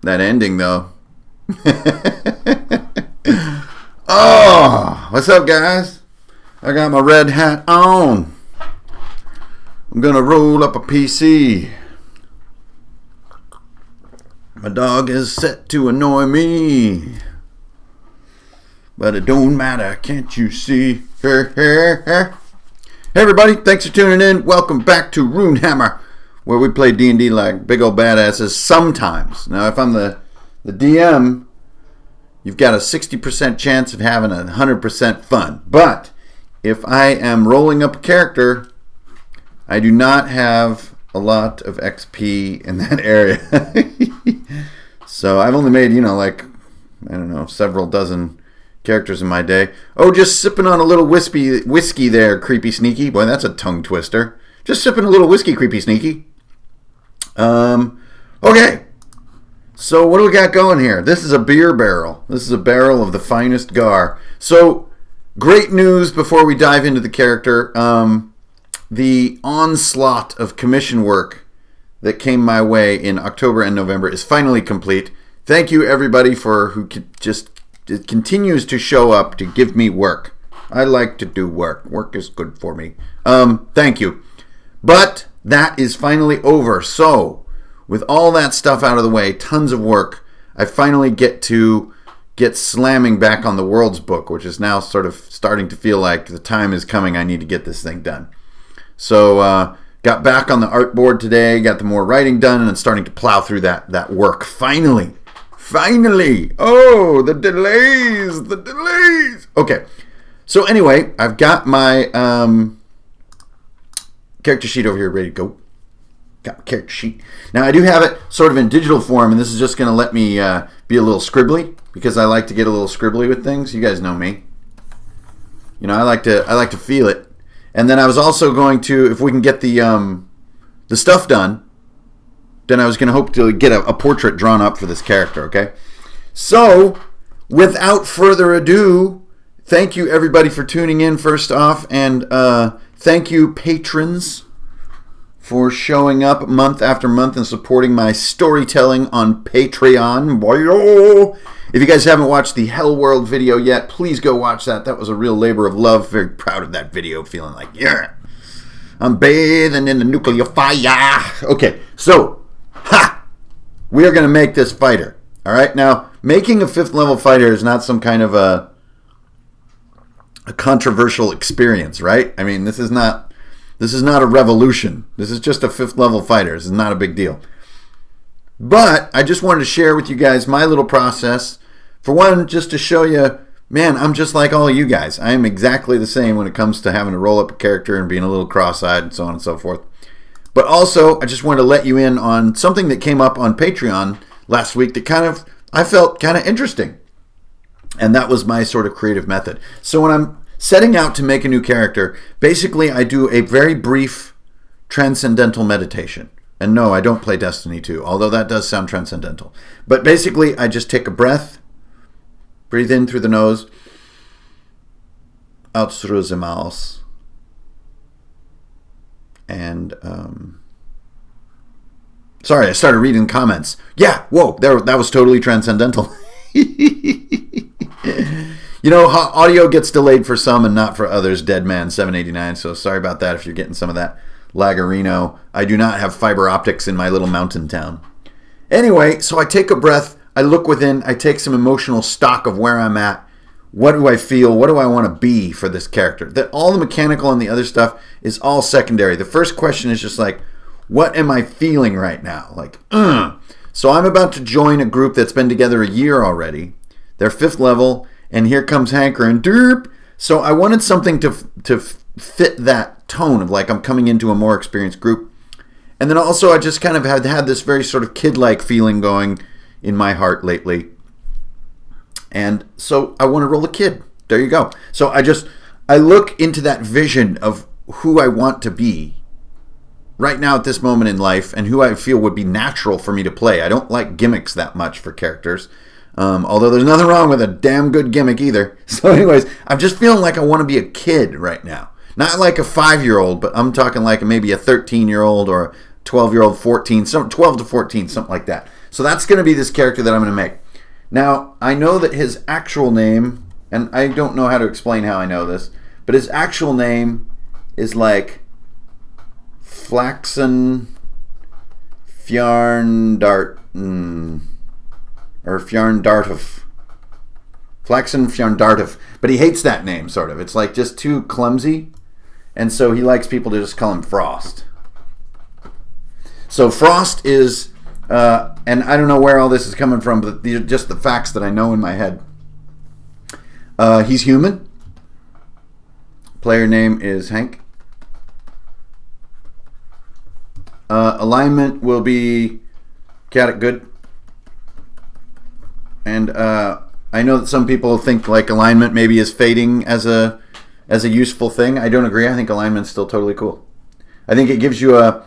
That ending, though. Oh, what's up, guys? I got my red hat on. I'm gonna roll up a PC. My dog is set to annoy me, but it don't matter, can't you see? Hey everybody, thanks for tuning in. Welcome back to Runehammer, where we play D&D like big old badasses sometimes. Now, if I'm the DM, you've got a 60% chance of having 100% fun. But if I am rolling up a character, I do not have a lot of XP in that area. So I've only made, several dozen characters in my day. Oh, just sipping on a little whiskey there, creepy sneaky. Boy, that's a tongue twister. Just sipping a little whiskey, creepy sneaky. Okay. So what do we got going here? This is a beer barrel. This is a barrel of the finest gar. So great news before we dive into the character. The onslaught of commission work that came my way in October and November is finally complete. Thank you, everybody, who continues to show up to give me work. I like to do work. Work is good for me. Thank you. But that is finally over. So, with all that stuff out of the way, tons of work, I finally get slamming back on the World's Book, which is now sort of starting to feel like the time is coming. I need to get this thing done. So, got back on the art board today, got the more writing done, and starting to plow through that work. Finally! Oh, the delays! Okay, so anyway, I've got my character sheet over here ready to go. Got my character sheet. Now, I do have it sort of in digital form, and this is just going to let me be a little scribbly, because I like to get a little scribbly with things. You guys know me. I like to feel it. And then I was also going to, if we can get the stuff done, then I was going to hope to get a portrait drawn up for this character, okay? So, without further ado, thank you everybody for tuning in first off, and thank you patrons for showing up month after month and supporting my storytelling on Patreon. Boyo! If you guys haven't watched the Hell World video yet, please go watch that. That was a real labor of love. Very proud of that video. Feeling like, yeah, I'm bathing in the nuclear fire. Okay, so, we are going to make this fighter. All right, now, making a 5th level fighter is not some kind of a controversial experience, right? I mean, this is not a revolution. This is just a 5th level fighter. This is not a big deal. But I just wanted to share with you guys my little process. For one, just to show you, man, I'm just like all of you guys. I am exactly the same when it comes to having to roll up a character and being a little cross-eyed and so on and so forth. But also, I just wanted to let you in on something that came up on Patreon last week that I felt kind of interesting. And that was my sort of creative method. So when I'm setting out to make a new character, basically I do a very brief Transcendental Meditation. And no, I don't play Destiny 2, although that does sound transcendental. But basically, I just take a breath, breathe in through the nose, out through the mouth, and, sorry, I started reading comments. Yeah, whoa, that was totally transcendental. Audio gets delayed for some and not for others. Deadman789. So sorry about that if you're getting some of that laggerino. I do not have fiber optics in my little mountain town. Anyway, so I take a breath. I look within. I take some emotional stock of where I'm at. What do I feel? What do I want to be for this character? That all the mechanical and the other stuff is all secondary. The first question is just like, what am I feeling right now? Like, So I'm about to join a group that's been together a year already. They're 5th level, and here comes hankering. Derp. So I wanted something to fit that tone of like I'm coming into a more experienced group. And then also I just kind of had this very sort of kid-like feeling going in my heart lately. And so I want to roll a kid. There you go. So I look into that vision of who I want to be right now at this moment in life and who I feel would be natural for me to play. I don't like gimmicks that much for characters. Although there's nothing wrong with a damn good gimmick either. So anyways, I'm just feeling like I want to be a kid right now. Not like a 5-year-old, but I'm talking like maybe a 13-year-old or a 12-year-old, 12 to 14, something like that. So that's going to be this character that I'm going to make. Now, I know that his actual name, and I don't know how to explain how I know this, but his actual name is like Flaxen Fjarndarten, or Fjarndartov. Flaxen Fjarndartov. But he hates that name, sort of. It's like just too clumsy, and so he likes people to just call him Frost. So Frost is... and I don't know where all this is coming from, but these are just the facts that I know in my head. He's human. Player name is Hank. Alignment will be chaotic good. And I know that some people think like alignment maybe is fading as a useful thing. I don't agree. I think alignment's still totally cool. I think it gives you a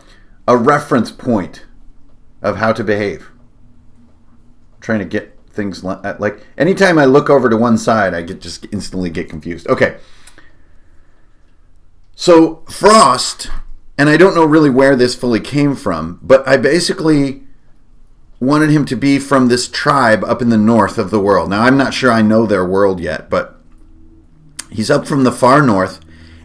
reference point of how to behave. I'm trying to get things like anytime I look over to one side, I just instantly get confused. Okay. So Frost, and I don't know really where this fully came from, but I basically wanted him to be from this tribe up in the north of the world. Now, I'm not sure I know their world yet, but he's up from the far north,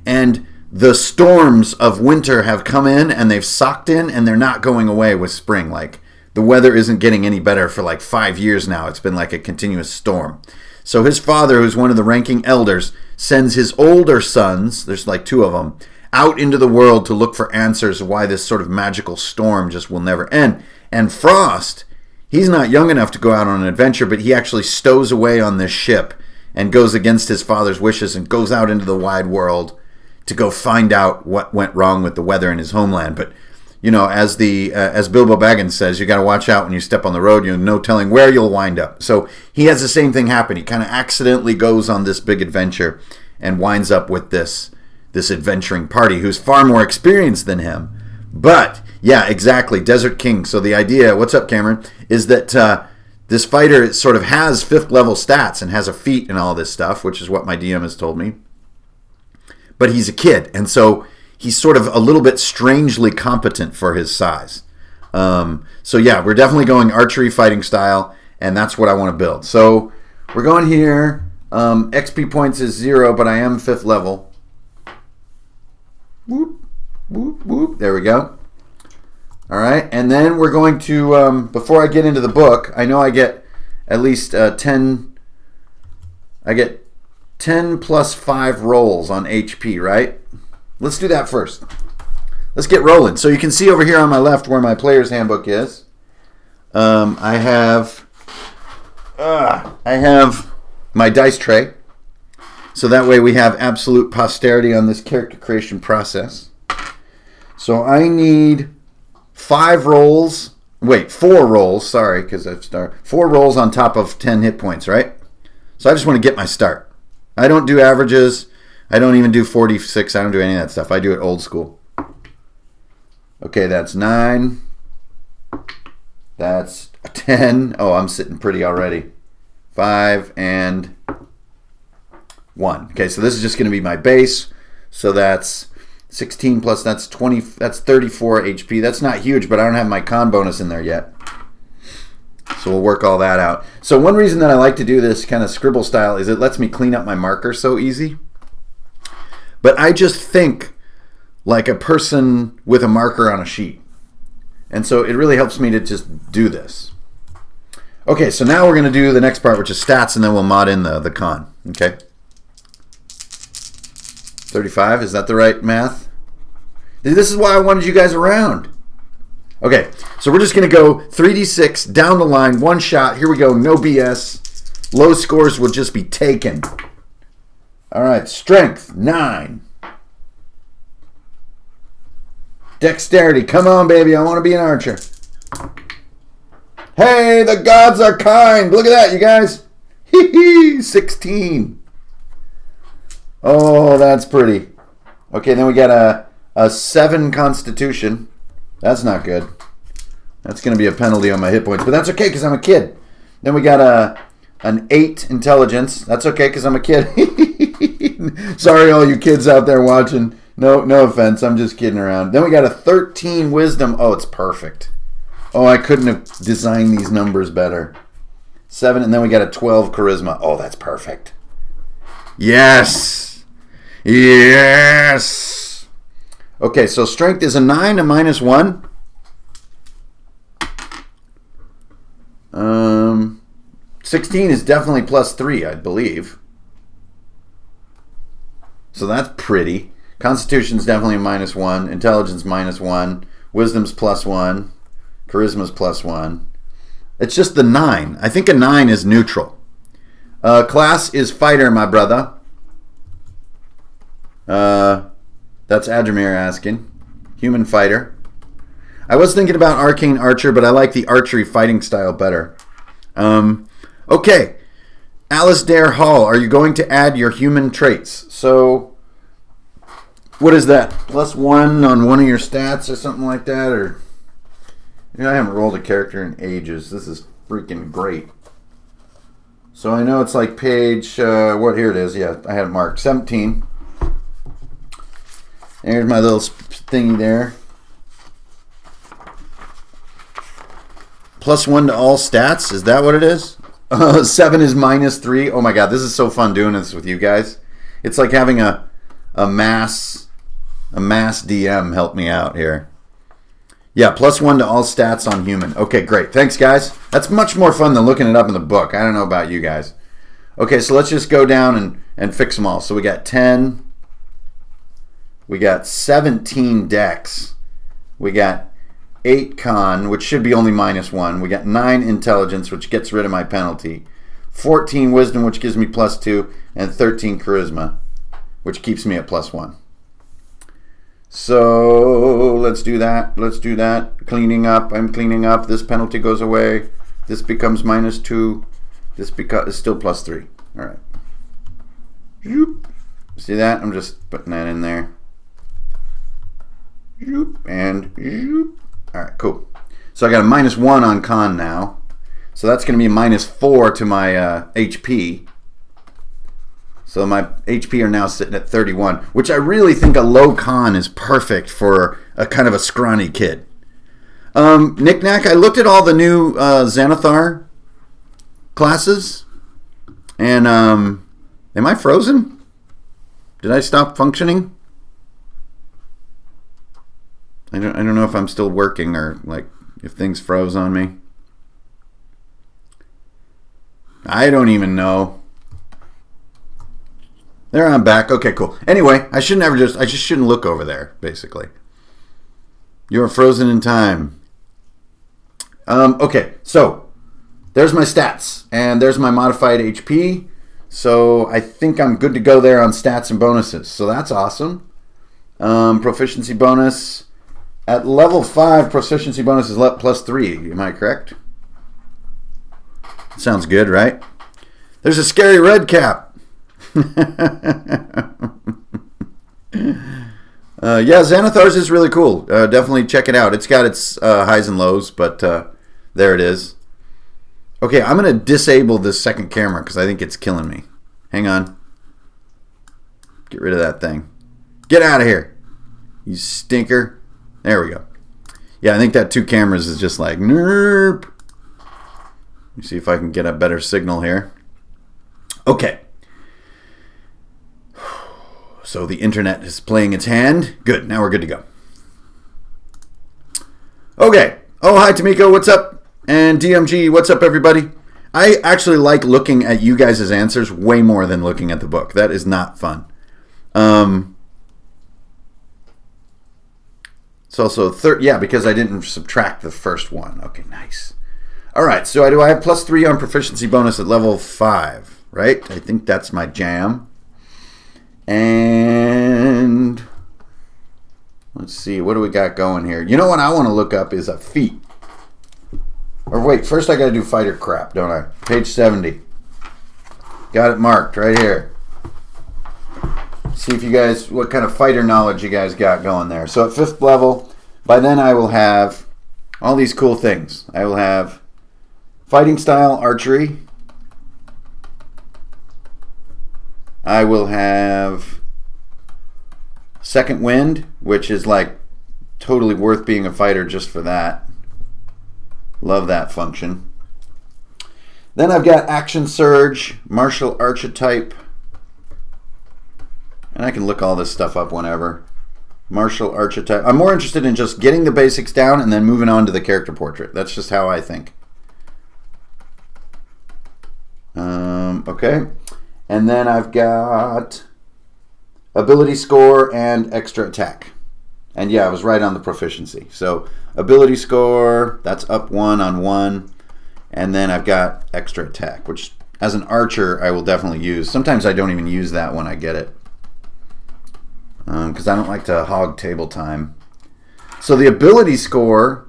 and the storms of winter have come in and they've socked in, and they're not going away with spring. Like, the weather isn't getting any better for like 5 years now. It's been like a continuous storm. So his father, who's one of the ranking elders, sends his older sons, there's like 2 of them, out into the world to look for answers of why this sort of magical storm just will never end. And Frost, he's not young enough to go out on an adventure, but he actually stows away on this ship and goes against his father's wishes and goes out into the wide world to go find out what went wrong with the weather in his homeland. But, you know, as Bilbo Baggins says, you got to watch out when you step on the road. You know, no telling where you'll wind up. So he has the same thing happen. He kind of accidentally goes on this big adventure and winds up with this adventuring party who's far more experienced than him. But, yeah, exactly, Desert King. So the idea, what's up, Cameron, is that this fighter sort of has 5th level stats and has a feat and all this stuff, which is what my DM has told me. But he's a kid, and so he's sort of a little bit strangely competent for his size. So yeah, we're definitely going archery fighting style, and that's what I want to build. So we're going here. XP points is 0, but I am 5th level. Whoop, whoop, whoop. There we go. All right, and then we're going to, before I get into the book, I know I get at least 10, I get 10 plus 5 rolls on HP, right? Let's do that first. Let's get rolling. So you can see over here on my left where my player's handbook is. I have my dice tray. So that way we have absolute posterity on this character creation process. So I need 4 rolls, sorry, because I've started. 4 rolls on top of 10 hit points, right? So I just want to get my start. I don't do averages. I don't even do 46. I don't do any of that stuff. I do it old school. Okay, that's 9. That's 10. Oh, I'm sitting pretty already. 5 and 1. Okay, so this is just going to be my base. So that's 16 plus, that's 34 HP. That's not huge, but I don't have my con bonus in there yet. So we'll work all that out. So one reason that I like to do this kind of scribble style is it lets me clean up my marker so easy. But I just think like a person with a marker on a sheet. And so it really helps me to just do this. Okay, so now we're going to do the next part, which is stats, and then we'll mod in the con. Okay. 35, is that the right math? This is why I wanted you guys around. Okay, so we're just going to go 3d6 down the line, one shot. Here we go, no BS. Low scores will just be taken. All right, strength, 9. Dexterity, come on, baby, I want to be an archer. Hey, the gods are kind. Look at that, you guys. Hee hee, 16. Oh, that's pretty. Okay, then we got a 7 constitution. That's not good. That's going to be a penalty on my hit points, but that's okay because I'm a kid. Then we got an 8 intelligence. That's okay because I'm a kid. Sorry, all you kids out there watching. No offense. I'm just kidding around. Then we got a 13 wisdom. Oh, it's perfect. Oh, I couldn't have designed these numbers better. 7, and then we got a 12 charisma. Oh, that's perfect. Yes. Yes. Okay, so strength is a 9, a -1. 16 is definitely +3, I believe. So that's pretty. Constitution's definitely a -1. Intelligence -1. Wisdom's +1. Charisma's +1. It's just the 9. I think a 9 is neutral. Class is fighter, my brother. That's Adramir asking. Human fighter. I was thinking about arcane archer, but I like the archery fighting style better. Okay. Alasdair Hall, are you going to add your human traits? So, what is that? +1 on one of your stats or something like that? Or, you know, I haven't rolled a character in ages. This is freaking great. So I know it's like page, here it is. Yeah, I had it marked. 17. There's my little thingy there. +1 to all stats. Is that what it is? 7 is -3. Oh my god, this is so fun doing this with you guys. It's like having a mass DM help me out here. Yeah, +1 to all stats on human. Okay, great. Thanks, guys. That's much more fun than looking it up in the book. I don't know about you guys. Okay, so let's just go down and fix them all. So we got 10. We got 17 dex. We got 8 con, which should be only -1. We got 9 intelligence, which gets rid of my penalty. 14 wisdom, which gives me +2. And 13 charisma, which keeps me at +1. So let's do that. Let's do that. Cleaning up. I'm cleaning up. This penalty goes away. This becomes -2. This is still +3. All right. See that? I'm just putting that in there. And all right, cool. So I got a -1 on con now. So that's going to be a -4 to my HP. So my HP are now sitting at 31, which I really think a low con is perfect for a kind of a scrawny kid. Knick-knack, I looked at all the new Xanathar classes, and am I frozen? Did I stop functioning? I don't know if I'm still working or like if things froze on me. I don't even know. There, I'm back. Okay, cool. Anyway, I just shouldn't look over there, basically. You're frozen in time. Okay, so there's my stats and there's my modified HP. So I think I'm good to go there on stats and bonuses. So that's awesome. Proficiency bonus. At level 5, proficiency bonus is +3. Am I correct? Sounds good, right? There's a scary red cap. Yeah, Xanathar's is really cool. Definitely check it out. It's got its highs and lows, but there it is. Okay, I'm going to disable this second camera because I think it's killing me. Hang on. Get rid of that thing. Get out of here, you stinker. There we go. Yeah, I think that 2 cameras is just like, nerp. me see if I can get a better signal here. Okay. So the internet is playing its hand. Good. Now we're good to go. Okay. Oh, hi, Tamiko. What's up? And DMG, what's up, everybody? I actually like looking at you guys' answers way more than looking at the book. That is not fun. It's also yeah, because I didn't subtract the first one. Okay, nice. All right, so do I have +3 on proficiency bonus at level 5, right? I think that's my jam. And let's see, what do we got going here? You know what I want to look up is a feat. Or wait, first I got to do fighter crap, don't I? Page 70. Got it marked right here. See if you guys, what kind of fighter knowledge you guys got going there. So at 5th level, by then I will have all these cool things. I will have fighting style archery. I will have second wind, which is like totally worth being a fighter just for that. Love that function. Then I've got action surge, martial archetype. And I can look all this stuff up whenever. Martial archetype. I'm more interested in just getting the basics down and then moving on to the character portrait. That's just how I think. Okay. And then I've got ability score and extra attack. And yeah, I was right on the proficiency. So ability score, that's up 1 on 1. And then I've got extra attack, which as an archer I will definitely use. Sometimes I don't even use that when I get it. Because I don't like to hog table time. So the ability score,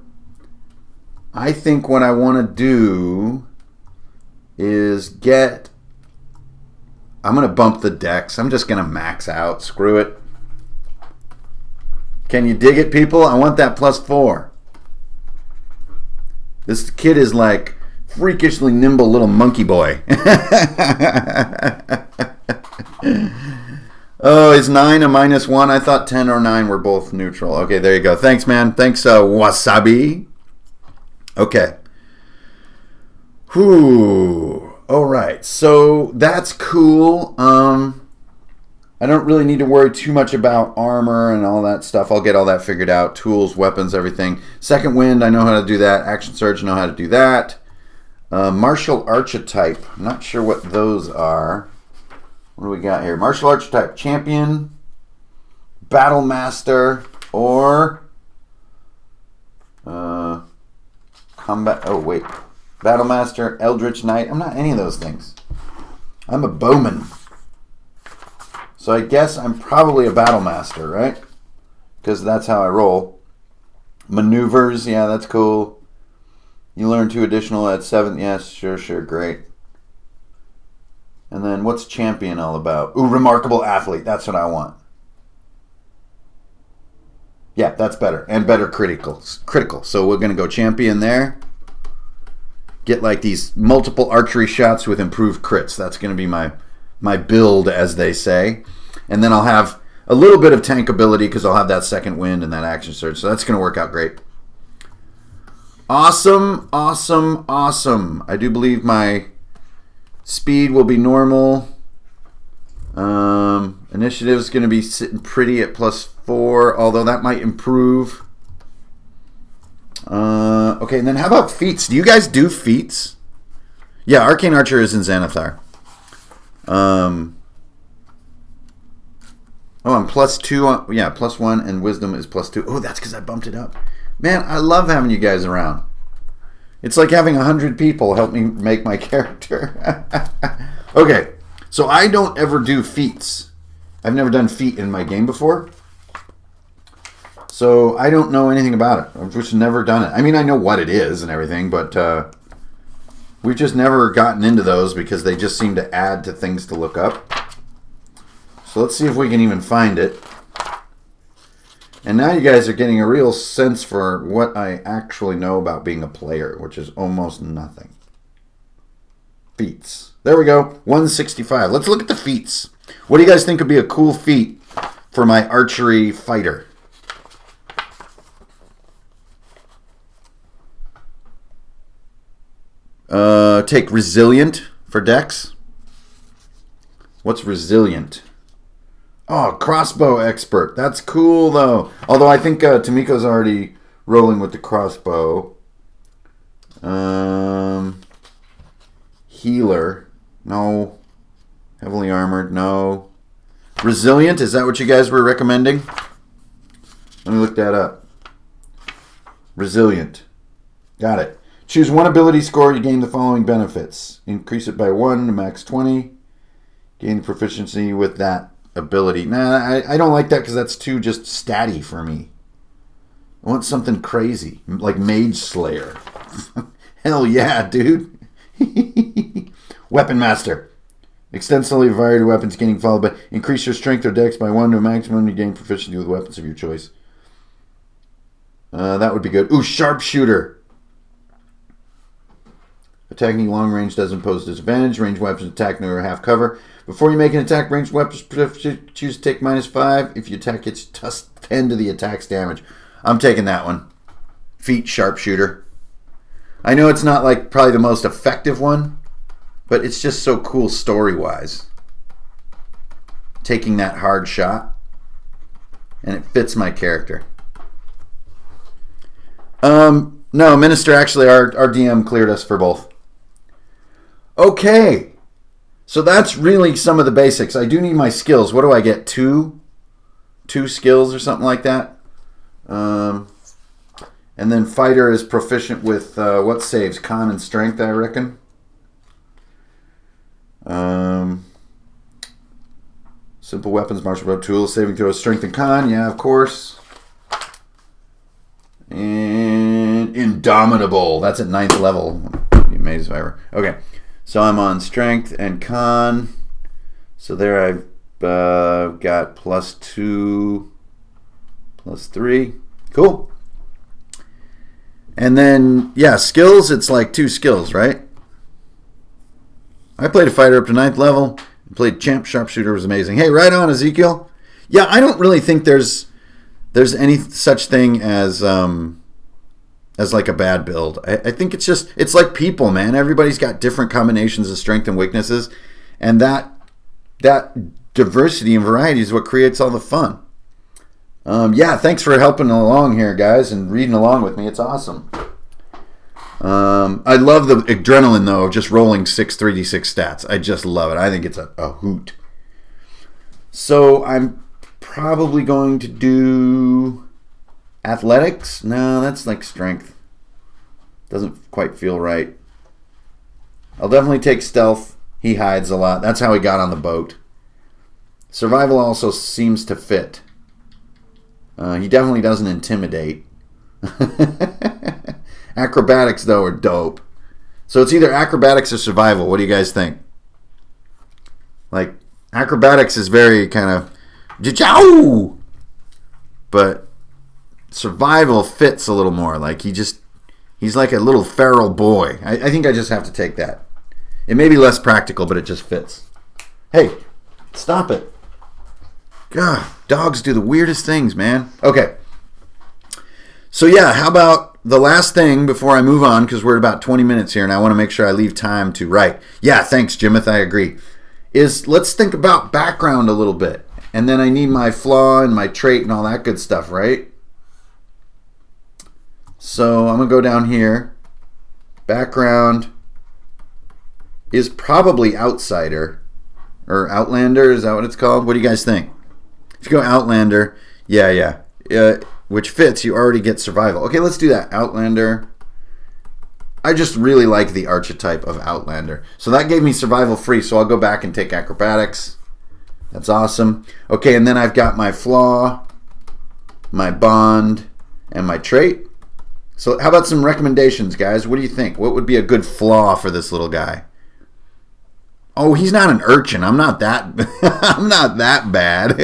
I think what I want to do is get... I'm going to bump the dex. I'm just going to max out. Screw it. Can you dig it, people? I want that +4. This kid is like freakishly nimble little monkey boy. Oh, is 9 a -1? I thought 10 or 9 were both neutral. Okay, there you go. Thanks, man. Thanks, Wasabi. Okay. Whew. All right. So that's cool. I don't really need to worry too much about armor and all that stuff. I'll get all that figured out. Tools, weapons, everything. Second wind, I know how to do that. Action surge, I know how to do that. Martial archetype. I'm not sure what those are. What do we got here? Martial archetype. Champion, battle master, or combat. Oh, wait. Battle master, eldritch knight. I'm not any of those things. I'm a bowman. So I guess I'm probably a battle master, right? Because that's how I roll. Maneuvers, yeah, that's cool. You learn 2 additional at 7. Yes, sure, great. And then what's champion all about? Ooh, remarkable athlete. That's what I want. Yeah, that's better. And better critical. So we're going to go champion there. Get like these multiple archery shots with improved crits. That's going to be my build, as they say. And then I'll have a little bit of tank ability because I'll have that second wind and that action surge. So that's going to work out great. Awesome. I do believe my speed will be normal. Initiative is going to be sitting pretty at +4, although that might improve. Okay, and then how about feats? Do you guys do feats? Yeah, Arcane Archer is in Xanathar. Oh, I'm +2. Yeah, +1, and Wisdom is +2. Oh, that's because I bumped it up. Man, I love having you guys around. It's like having 100 people help me make my character. Okay, so I don't ever do feats. I've never done feat in my game before. So I don't know anything about it. I've just never done it. I mean, I know what it is and everything, but we've just never gotten into those because they just seem to add to things to look up. So let's see if we can even find it. And now you guys are getting a real sense for what I actually know about being a player, which is almost nothing. Feats. There we go. 165. Let's look at the feats. What do you guys think would be a cool feat for my archery fighter? take Resilient for Dex. What's Resilient? Oh, Crossbow Expert. That's cool, though. Although I think Tamiko's already rolling with the crossbow. Healer. No. Heavily armored. No. Resilient. Is that what you guys were recommending? Let me look that up. Resilient. Got it. Choose one ability score. You gain the following benefits. Increase it by 1 to max 20. Gain proficiency with that ability. Nah, I don't like that because that's too just statty for me. I want something crazy, like Mage Slayer. Hell yeah, dude. Weapon Master. Extensively varied weapons gaining followed by increase your strength or dex by 1 to a maximum. You gain proficiency with weapons of your choice. That would be good. Ooh, Sharpshooter. Attacking long range doesn't pose disadvantage. Ranged weapons attack near half cover. Before you make an attack, ranged weapons choose to take -5. If you attack, it's plus 10 to the attack's damage. I'm taking that one. Feats Sharpshooter. I know it's not like probably the most effective one, but it's just so cool story-wise. Taking that hard shot, and it fits my character. No, Minister, actually, our DM cleared us for both. Okay. So that's really some of the basics. I do need my skills. What do I get? Two skills or something like that? And then Fighter is proficient with what saves? Con and Strength, I reckon. Simple weapons, martial art tools, saving throws, Strength and Con. Yeah, of course. And Indomitable. That's at 9th level. Be amazed if I ever. Okay. So I'm on Strength and Con. So there I've got +2, +3. Cool. And then, yeah, skills, it's like 2 skills, right? I played a fighter up to 9th level. Played Champ Sharpshooter, was amazing. Hey, right on, Ezekiel. Yeah, I don't really think there's any such thing as like a bad build. I think it's like people, man. Everybody's got different combinations of strength and weaknesses, and that diversity and variety is what creates all the fun. Yeah, thanks for helping along here, guys, and reading along with me. It's awesome. I love the adrenaline, though, of just rolling 6 3d6 stats. I just love it. I think it's a hoot. So I'm probably going to do athletics. No, that's like strength. Doesn't quite feel right. I'll definitely take stealth. He hides a lot. That's how he got on the boat. Survival also seems to fit. He definitely doesn't intimidate. Acrobatics, though, are dope. So it's either acrobatics or survival. What do you guys think? Like, acrobatics is very kind of... Jiu-chow! But survival fits a little more. Like, he's like a little feral boy. I think I just have to take that. It may be less practical, but it just fits. Hey, stop it. God, dogs do the weirdest things, man. Okay. So, yeah, how about the last thing before I move on, because we're at about 20 minutes here, and I want to make sure I leave time to write. Yeah, thanks, Jimith. I agree. Is let's think about background a little bit. And then I need my flaw and my trait and all that good stuff, right? So I'm going to go down here. Background is probably Outsider. Or Outlander, is that what it's called? What do you guys think? If you go Outlander, yeah. Which fits, you already get Survival. Okay, let's do that. Outlander. I just really like the archetype of Outlander. So that gave me Survival free, so I'll go back and take Acrobatics. That's awesome. Okay, and then I've got my Flaw, my Bond, and my Trait. So how about some recommendations, guys? What do you think? What would be a good flaw for this little guy? Oh, he's not an urchin. I'm not that I'm not that bad.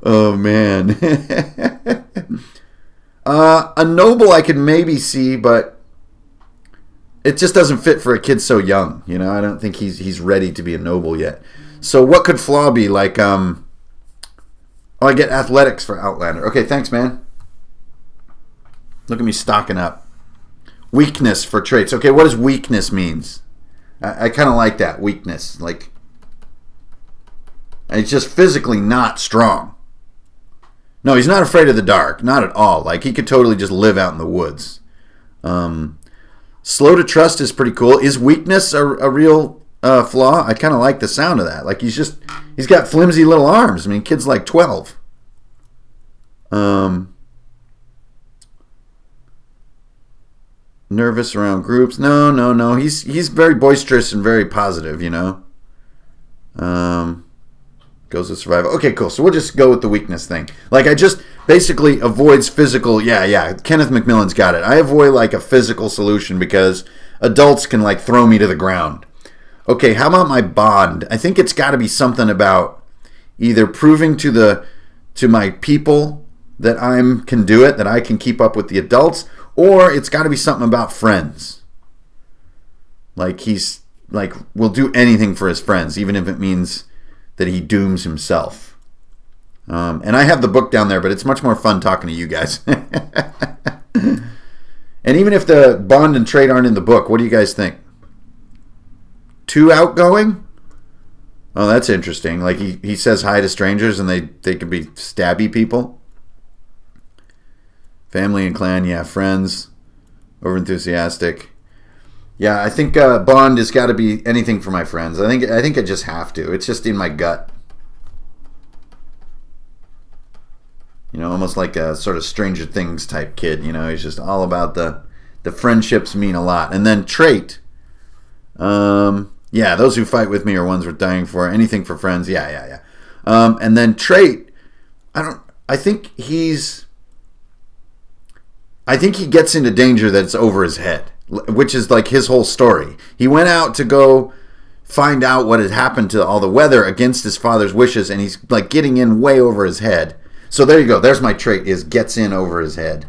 Oh, man. A noble I could maybe see, but it just doesn't fit for a kid so young. You know, I don't think he's ready to be a noble yet. So what could flaw be? Like, I get athletics for Outlander. Okay, thanks, man. Look at me stocking up. Weakness for traits. Okay, what does weakness means? I kind of like that, weakness. Like, he's just physically not strong. No, he's not afraid of the dark. Not at all. Like, he could totally just live out in the woods. Slow to trust is pretty cool. Is weakness a real flaw? I kind of like the sound of that. Like, he's got flimsy little arms. I mean, kid's like 12. Nervous around groups. No. He's very boisterous and very positive, you know. Goes with survival. Okay, cool. So we'll just go with the weakness thing. Like, I just basically avoids physical. Yeah. Kenneth McMillan's got it. I avoid like a physical solution because adults can like throw me to the ground. Okay, how about my bond? I think it's got to be something about either proving to my people that I can do it, that I can keep up with the adults, or it's got to be something about friends. Like, he's like will do anything for his friends, even if it means that he dooms himself. And I have the book down there, but it's much more fun talking to you guys. And even if the bond and trait aren't in the book, what do you guys think? Too outgoing? Oh, that's interesting. Like, he says hi to strangers and they could be stabby people. Family and clan, yeah. Friends, overenthusiastic. Yeah, I think bond has got to be anything for my friends. I think I just have to. It's just in my gut. You know, almost like a sort of Stranger Things type kid. You know, he's just all about the friendships mean a lot. And then trait. Yeah, those who fight with me are ones worth dying for. Anything for friends. Yeah. And then trait. I think he gets into danger that's over his head, which is like his whole story. He went out to go find out what had happened to all the weather against his father's wishes, and he's like getting in way over his head. So there you go. There's my trait, is gets in over his head.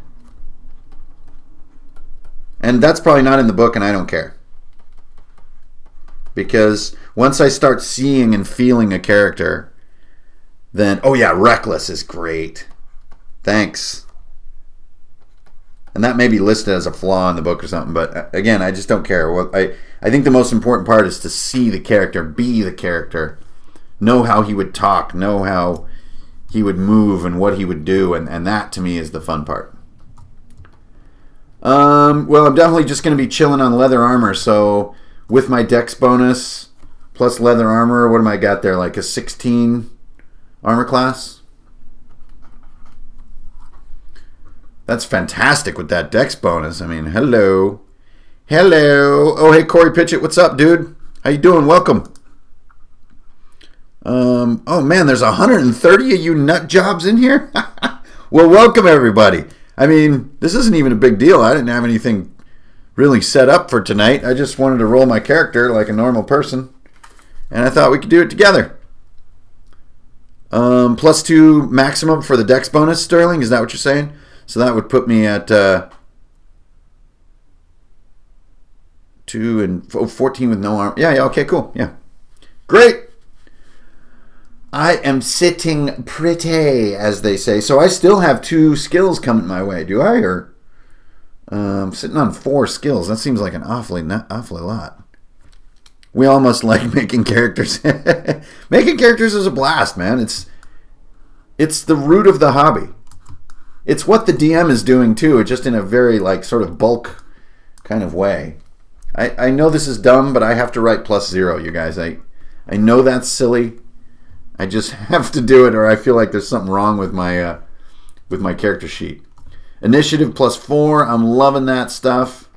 And that's probably not in the book, and I don't care. Because once I start seeing and feeling a character, then, oh yeah, reckless is great. Thanks. And that may be listed as a flaw in the book or something, but again, I just don't care. I think the most important part is to see the character, be the character, know how he would talk, know how he would move and what he would do, and that to me is the fun part. Well, I'm definitely just going to be chilling on leather armor, so with my dex bonus plus leather armor, what am I got there? Like a 16 armor class? That's fantastic with that dex bonus. I mean, hello. Oh, hey, Corey Pitchett. What's up, dude? How you doing? Welcome. Oh, man, there's 130 of you nut jobs in here? Well, welcome, everybody. I mean, this isn't even a big deal. I didn't have anything really set up for tonight. I just wanted to roll my character like a normal person, and I thought we could do it together. +2 maximum for the dex bonus, Sterling. Is that what you're saying? So that would put me at 2 and 14 with no armor. Yeah, okay, cool. Yeah. Great. I am sitting pretty, as they say. So I still have 2 skills coming my way, do I? Or I'm sitting on 4 skills. That seems like an awfully lot. We almost like making characters. Making characters is a blast, man. It's the root of the hobby. It's what the DM is doing too, just in a very like sort of bulk kind of way. I know this is dumb, but I have to write +0, you guys. I know that's silly. I just have to do it, or I feel like there's something wrong with my character sheet. Initiative +4. I'm loving that stuff.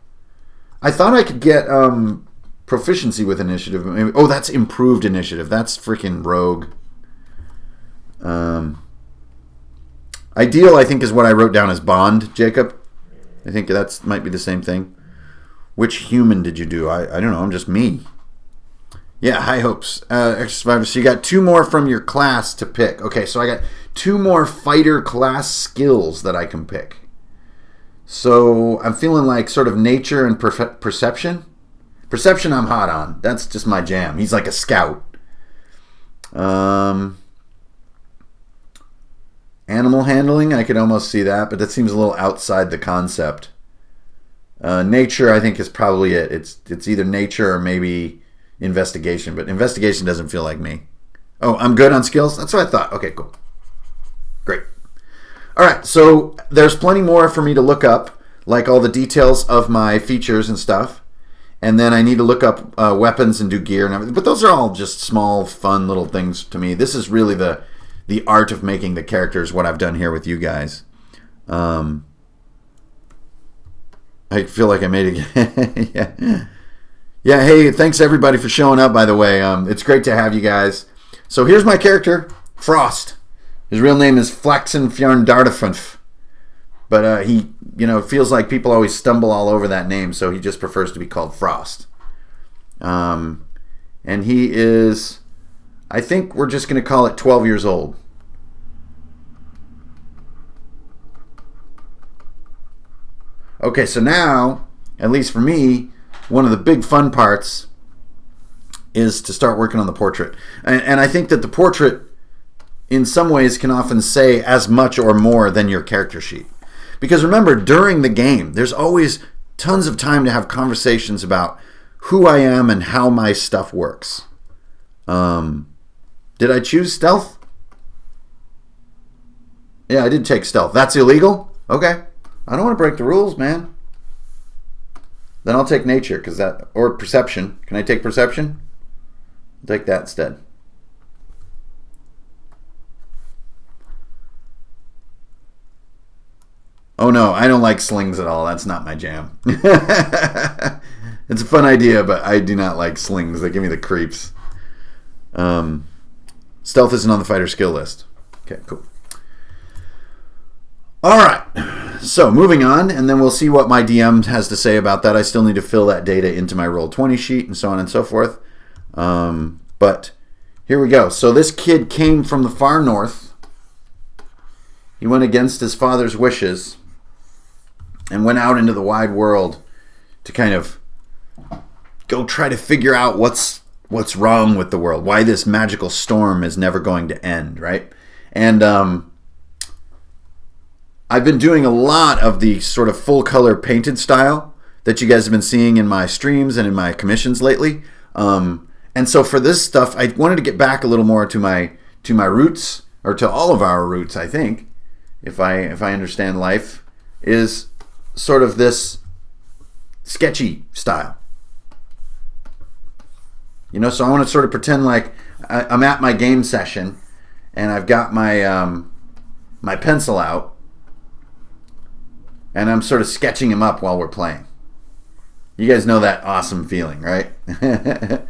I thought I could get proficiency with initiative. Oh, that's improved initiative. That's freaking rogue. Ideal, I think, is what I wrote down as bond, Jacob. I think that might be the same thing. Which human did you do? I don't know. I'm just me. Yeah, high hopes. Extra survivor. So you got 2 more from your class to pick. Okay, so I got 2 more fighter class skills that I can pick. So I'm feeling like sort of nature and perception. Perception I'm hot on. That's just my jam. He's like a scout. Animal handling, I could almost see that, but that seems a little outside the concept. Nature, I think, is probably it. It's either nature or maybe investigation, but investigation doesn't feel like me. Oh, I'm good on skills? That's what I thought. Okay, cool. Great. All right, so there's plenty more for me to look up, like all the details of my features and stuff. And then I need to look up weapons and do gear and everything. But those are all just small, fun little things to me. This is really the art of making the characters, what I've done here with you guys. I feel like I made it. Yeah, hey, thanks everybody for showing up, by the way. It's great to have you guys. So here's my character, Frost. His real name is Flaxen Fjarndardafunf. But he, it feels like people always stumble all over that name, so he just prefers to be called Frost. And he is, I think we're just going to call it 12 years old. Okay, so now, at least for me, one of the big fun parts is to start working on the portrait. And I think that the portrait, in some ways, can often say as much or more than your character sheet. Because remember, during the game, there's always tons of time to have conversations about who I am and how my stuff works. Did I choose stealth? Yeah, I did take stealth. That's illegal? Okay. I don't want to break the rules, man. Then I'll take nature, or perception. Can I take perception? I'll take that instead. Oh no, I don't like slings at all. That's not my jam. It's a fun idea, but I do not like slings. They give me the creeps. Stealth isn't on the fighter skill list. Okay, cool. All right, so moving on, and then we'll see what my DM has to say about that. I still need to fill that data into my Roll20 sheet and so on and so forth. But here we go. So this kid came from the far north. He went against his father's wishes and went out into the wide world to kind of go try to figure out what's wrong with the world, why this magical storm is never going to end, right? And I've been doing a lot of the sort of full color painted style that you guys have been seeing in my streams and in my commissions lately. And so for this stuff, I wanted to get back a little more to my roots, or to all of our roots, I think, if I understand life, is sort of this sketchy style. So I want to sort of pretend like I'm at my game session and I've got my my pencil out and I'm sort of sketching him up while we're playing. You guys know that awesome feeling, right? And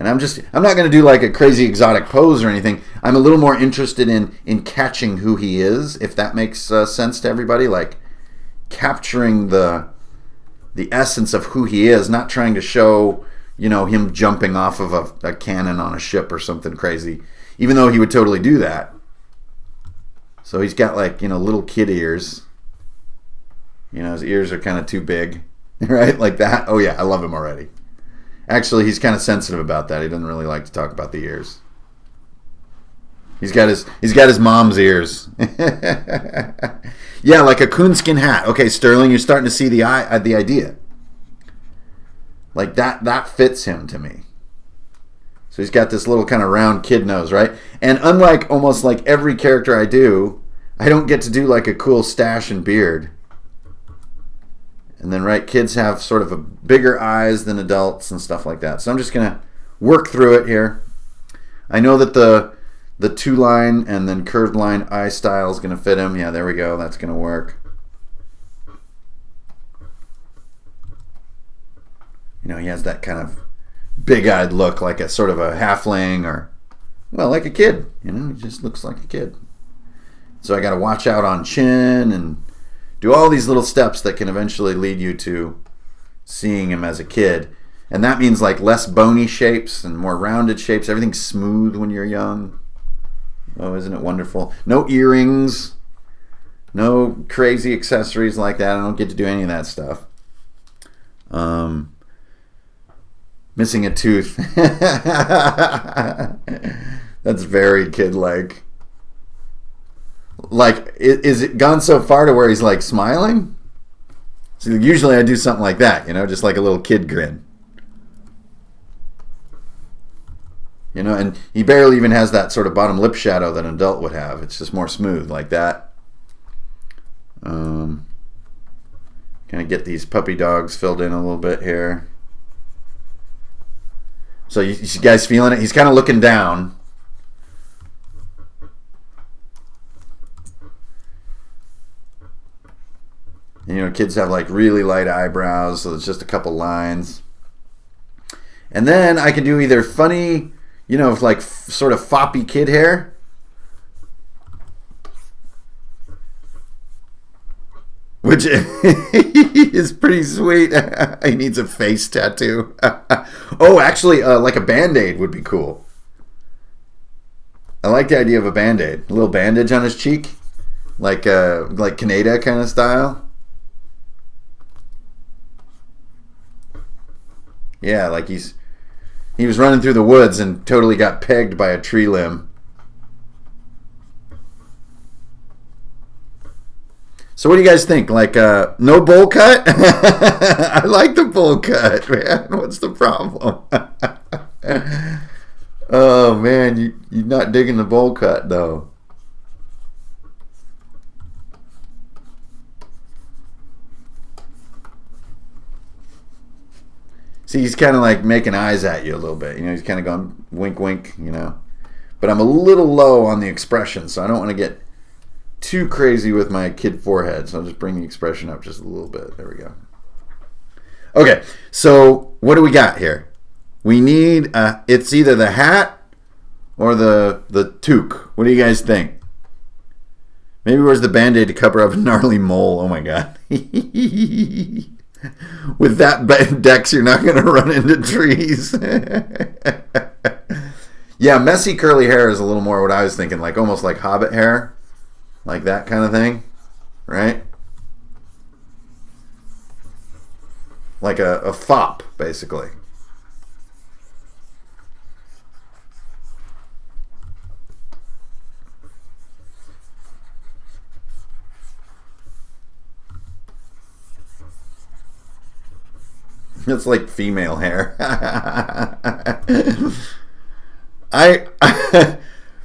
I'm not going to do like a crazy exotic pose or anything. I'm a little more interested in catching who he is, if that makes sense to everybody. Like capturing the essence of who he is, not trying to show, him jumping off of a cannon on a ship or something crazy, even though he would totally do that. So he's got like, little kid ears. His ears are kind of too big, right? Like that. Oh yeah, I love him already. Actually, he's kind of sensitive about that. He doesn't really like to talk about the ears. He's got his mom's ears. Yeah, like a coonskin hat. Okay, Sterling, you're starting to see the idea. Like that fits him to me. So he's got this little kind of round kid nose, right? And unlike almost like every character I do, I don't get to do like a cool stash and beard. And then, right, kids have sort of a bigger eyes than adults and stuff like that. So I'm just going to work through it here. I know that the 2-line and then curved line eye style is going to fit him. Yeah, there we go. That's going to work. He has that kind of big-eyed look, like a sort of a halfling or, well, like a kid. He just looks like a kid. So I got to watch out on chin and do all these little steps that can eventually lead you to seeing him as a kid. And that means like less bony shapes and more rounded shapes. Everything's smooth when you're young. Oh, isn't it wonderful? No earrings. No crazy accessories like that. I don't get to do any of that stuff. Missing a tooth. That's very kid-like. Like, is it gone so far to where he's like smiling? So usually I do something like that, just like a little kid grin. And he barely even has that sort of bottom lip shadow that an adult would have. It's just more smooth like that. Kind of get these puppy dogs filled in a little bit here. So you guys feeling it? He's kind of looking down. And, kids have like really light eyebrows, so it's just a couple lines. And then I can do either funny, like sort of foppy kid hair. Which is pretty sweet. He needs a face tattoo. Oh, actually, like a Band-Aid would be cool. I like the idea of a Band-Aid. A little bandage on his cheek. Like Canada kind of style. Yeah, like he was running through the woods and totally got pegged by a tree limb. So what do you guys think? Like, no bowl cut? I like the bowl cut, man. What's the problem? Oh, man, you're not digging the bowl cut, though. See, he's kind of like making eyes at you a little bit. He's kind of going wink, wink, But I'm a little low on the expression, so I don't want to get too crazy with my kid forehead. So I'll just bring the expression up just a little bit. There we go. Okay, so what do we got here? We need, it's either the hat or the toque. What do you guys think? Maybe where's the Band-Aid to cover up a gnarly mole? Oh my God. With that Dex, you're not going to run into trees. Yeah, messy curly hair is a little more what I was thinking, like almost like Hobbit hair. Like that kind of thing, right? Like a fop, basically. It's like female hair.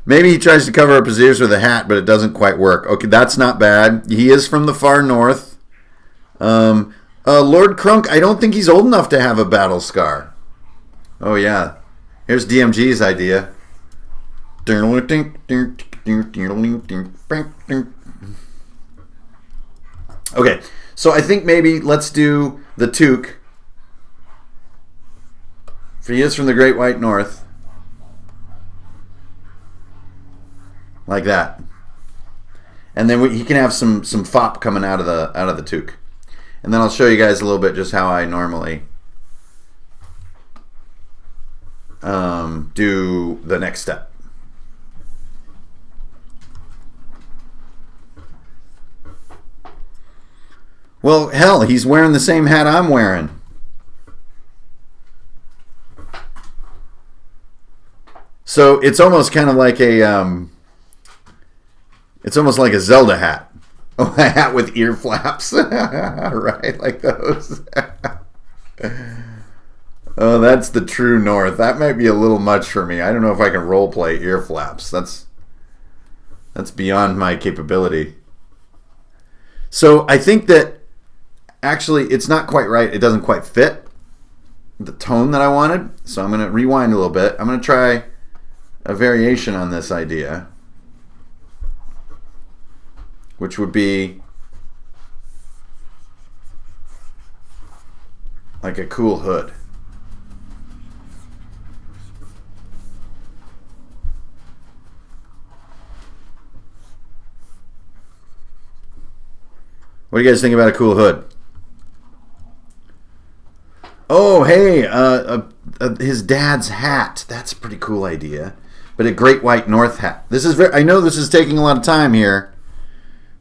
Maybe he tries to cover up his ears with a hat, but it doesn't quite work. Okay, that's not bad. He is from the far north. Lord Crunk, I don't think he's old enough to have a battle scar. Oh, yeah. Here's DMG's idea. Okay, so I think maybe let's do the toque. For he is from the Great White North. Like that. And then he can have some fop coming out of the toque. And then I'll show you guys a little bit just how I normally do the next step. Well, hell, he's wearing the same hat I'm wearing. So it's almost kind of like a it's almost like a Zelda hat. Oh, a hat with ear flaps. Right, like those. Oh, that's the true north. That might be a little much for me. I don't know if I can role play ear flaps. That's beyond my capability. So I think that actually it's not quite right. It doesn't quite fit the tone that I wanted. So I'm going to rewind a little bit. I'm going to try a variation on this idea, which would be like a cool hood. What do you guys think about a cool hood? Oh, hey, his dad's hat. That's a pretty cool idea. But a Great White North hat. This is I know this is taking a lot of time here,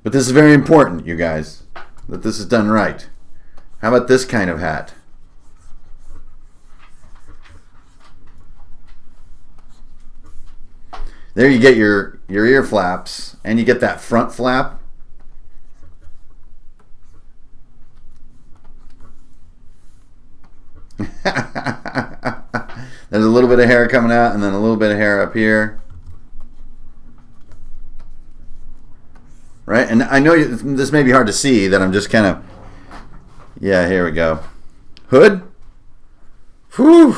but this is very important, you guys, that this is done right. How about this kind of hat? There you get your ear flaps, and you get that front flap. little bit of hair coming out and then a little bit of hair up here. Right? And I know this may be hard to see that I'm just kind of... Yeah, here we go. Hood? Whew.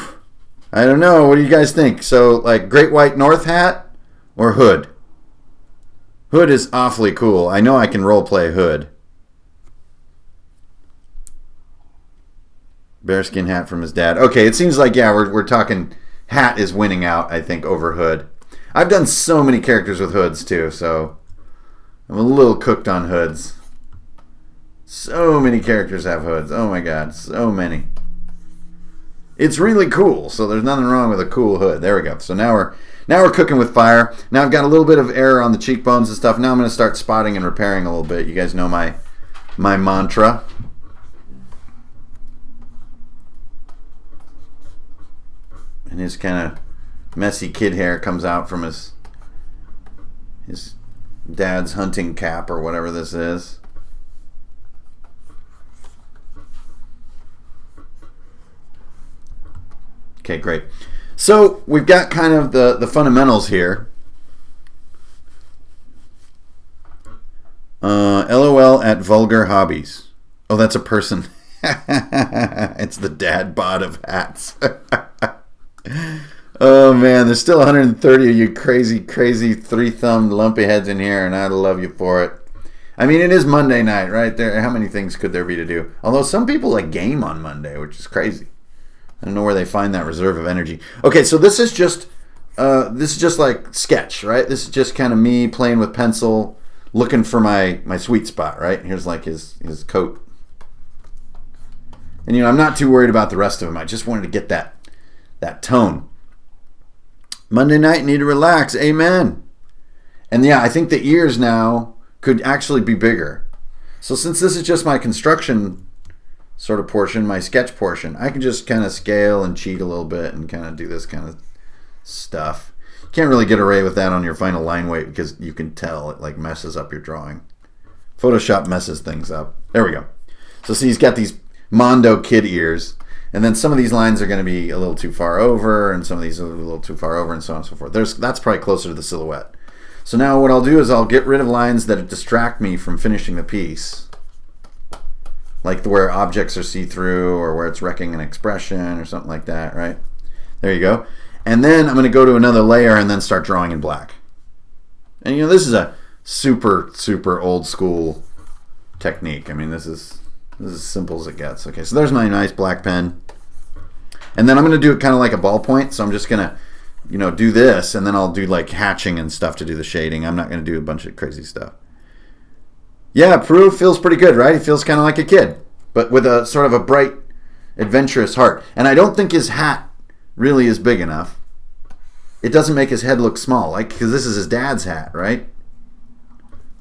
I don't know. What do you guys think? So, like, Great White North hat or hood? Hood is awfully cool. I know I can roleplay hood. Bearskin hat from his dad. Okay, it seems like, yeah, we're talking hat is winning out, I think, over hood. I've done so many characters with hoods, too, so I'm a little cooked on hoods. So many characters have hoods. Oh, my God, so many. It's really cool, so there's nothing wrong with a cool hood. There we go. So now we're cooking with fire. Now I've got a little bit of error on the cheekbones and stuff. Now I'm going to start spotting and repairing a little bit. You guys know my mantra. And his kind of messy kid hair comes out from his dad's hunting cap or whatever this is. Okay, great. So we've got kind of the fundamentals here. LOL at vulgar hobbies. Oh, that's a person. It's the dad bod of hats. Oh, man, there's still 130 of you crazy, three-thumbed lumpy heads in here, and I love you for it. I mean, it is Monday night, right? How many things could there be to do? Although some people like game on Monday, which is crazy. I don't know where they find that reserve of energy. Okay, so this is just like sketch, right? This is just kind of me playing with pencil, looking for my sweet spot, right? Here's like his coat. And, I'm not too worried about the rest of them. I just wanted to get that tone. Monday night, need to relax. Amen. And, yeah, I think the ears now could actually be bigger. So since this is just my construction sort of portion, my sketch portion, I can just kind of scale and cheat a little bit and kind of do this kind of stuff. You can't really get away with that on your final line weight because you can tell it like messes up your drawing. Photoshop messes things up. There we go. So see, he's got these Mondo kid ears, and then some of these lines are going to be a little too far over, and some of these are a little too far over, and so on and so forth. That's probably closer to the silhouette. So now what I'll do is I'll get rid of lines that distract me from finishing the piece. Like where objects are see-through or where it's wrecking an expression or something like that, right? There you go. And then I'm going to go to another layer and then start drawing in black. And this is a super, super old school technique. I mean, this is as simple as it gets. Okay, so there's my nice black pen. And then I'm going to do it kind of like a ballpoint. So I'm just going to, do this, and then I'll do like hatching and stuff to do the shading. I'm not going to do a bunch of crazy stuff. Yeah, Prue feels pretty good, right? He feels kind of like a kid, but with a sort of a bright, adventurous heart. And I don't think his hat really is big enough. It doesn't make his head look small, because this is his dad's hat, right?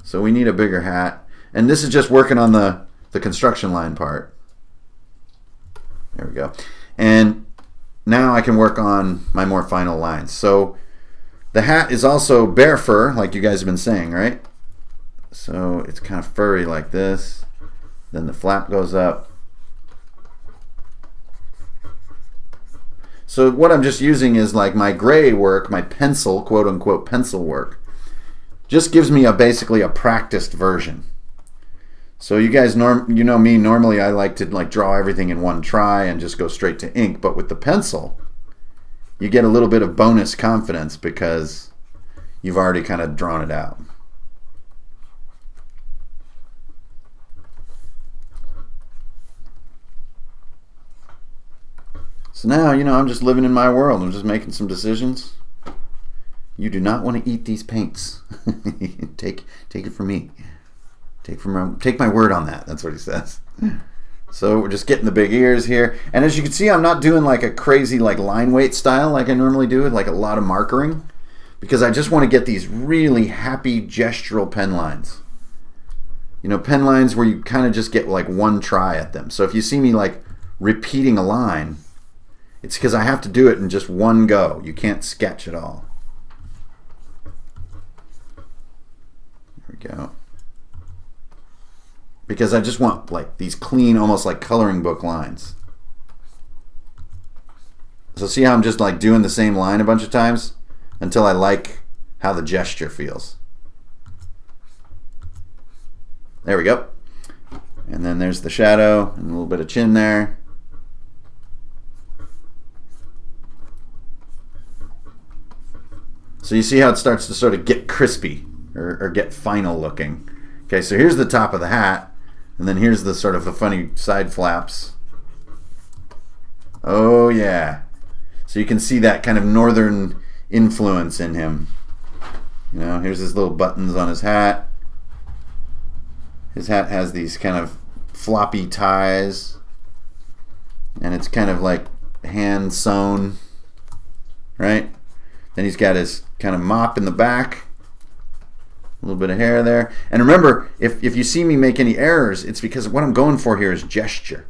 So we need a bigger hat. And this is just working on the construction line part. There we go. And now I can work on my more final lines. So the hat is also bear fur, like you guys have been saying, right? So it's kind of furry like this. Then the flap goes up. So what I'm just using is like my gray work, my pencil, quote unquote pencil work, just gives me basically a practiced version. So you guys you know me, normally I like to draw everything in one try and just go straight to ink, but with the pencil you get a little bit of bonus confidence because you've already kind of drawn it out. So now, I'm just living in my world. I'm just making some decisions. You do not want to eat these paints. Take it from me. Take my word on that. That's what he says. So we're just getting the big ears here. And as you can see, I'm not doing like a crazy line weight style like I normally do with like a lot of markering, because I just want to get these really happy gestural pen lines. Pen lines where you kind of just get like one try at them. So if you see me like repeating a line, it's because I have to do it in just one go. You can't sketch at all. There we go. Because I just want like these clean, almost like coloring book lines. So see how I'm just like doing the same line a bunch of times until I like how the gesture feels. There we go. And then there's the shadow and a little bit of chin there. So you see how it starts to sort of get crispy or get final looking. Okay, so here's the top of the hat, and then here's the sort of the funny side flaps. Oh yeah. So you can see that kind of northern influence in him. You know, here's his little buttons on his hat. His hat has these kind of floppy ties, and it's kind of like hand sewn, right? Then he's got his kind of mop in the back, a little bit of hair there. And remember, if you see me make any errors, it's because what I'm going for here is gesture.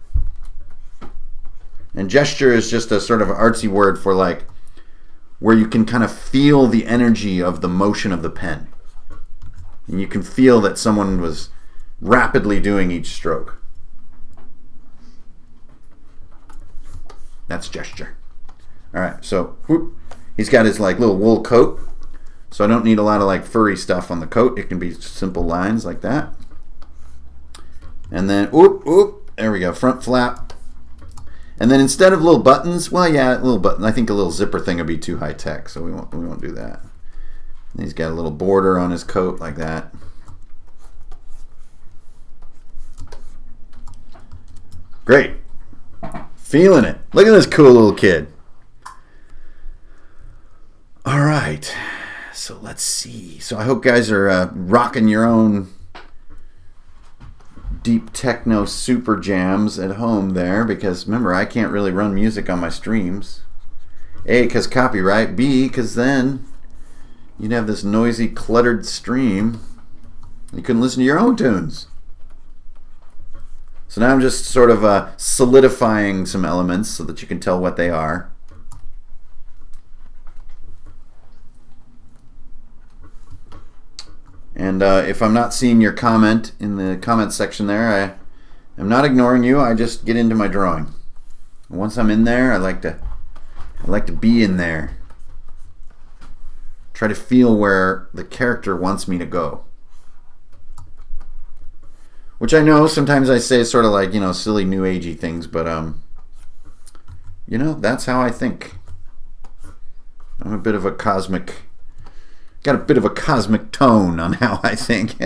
And gesture is just a sort of artsy word for like where you can kind of feel the energy of the motion of the pen. And you can feel that someone was rapidly doing each stroke. That's gesture. All right, so whoop. He's got his like little wool coat, so I don't need a lot of like furry stuff on the coat. It can be simple lines like that. And then oop, oop, there we go, front flap. And then instead of little buttons, well, yeah, a little button. I think a little zipper thing would be too high tech, so we won't do that. And he's got a little border on his coat like that. Great, feeling it. Look at this cool little kid. All right, so let's see. So I hope guys are rocking your own deep techno super jams at home there, because remember, I can't really run music on my streams. A, because copyright. B, because then you'd have this noisy, cluttered stream. You couldn't listen to your own tunes. So now I'm just sort of solidifying some elements so that you can tell what they are. And if I'm not seeing your comment in the comment section there, I am not ignoring you. I just get into my drawing. And once I'm in there, I like to be in there. Try to feel where the character wants me to go. Which I know sometimes I say sort of like, you know, silly new agey things, but you know, that's how I think. I'm a bit of a cosmic. Got a bit of a cosmic tone on how I think.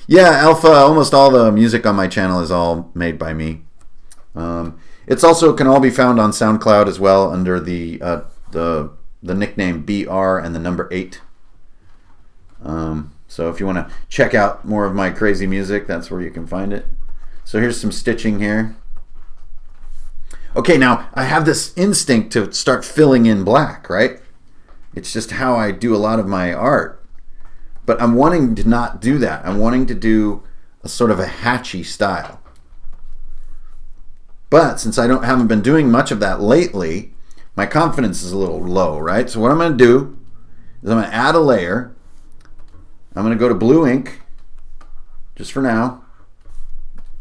Yeah, Alpha, almost all the music on my channel is all made by me. It's also can all be found on SoundCloud as well under the nickname BR and the number 8. So if you want to check out more of my crazy music, that's where you can find it. So here's some stitching here. Okay, now I have this instinct to start filling in black, right? It's just how I do a lot of my art. But I'm wanting to not do that. I'm wanting to do a sort of a hatchy style. But since I haven't been doing much of that lately, my confidence is a little low, right? So what I'm going to do is I'm going to add a layer. I'm going to go to blue ink, just for now.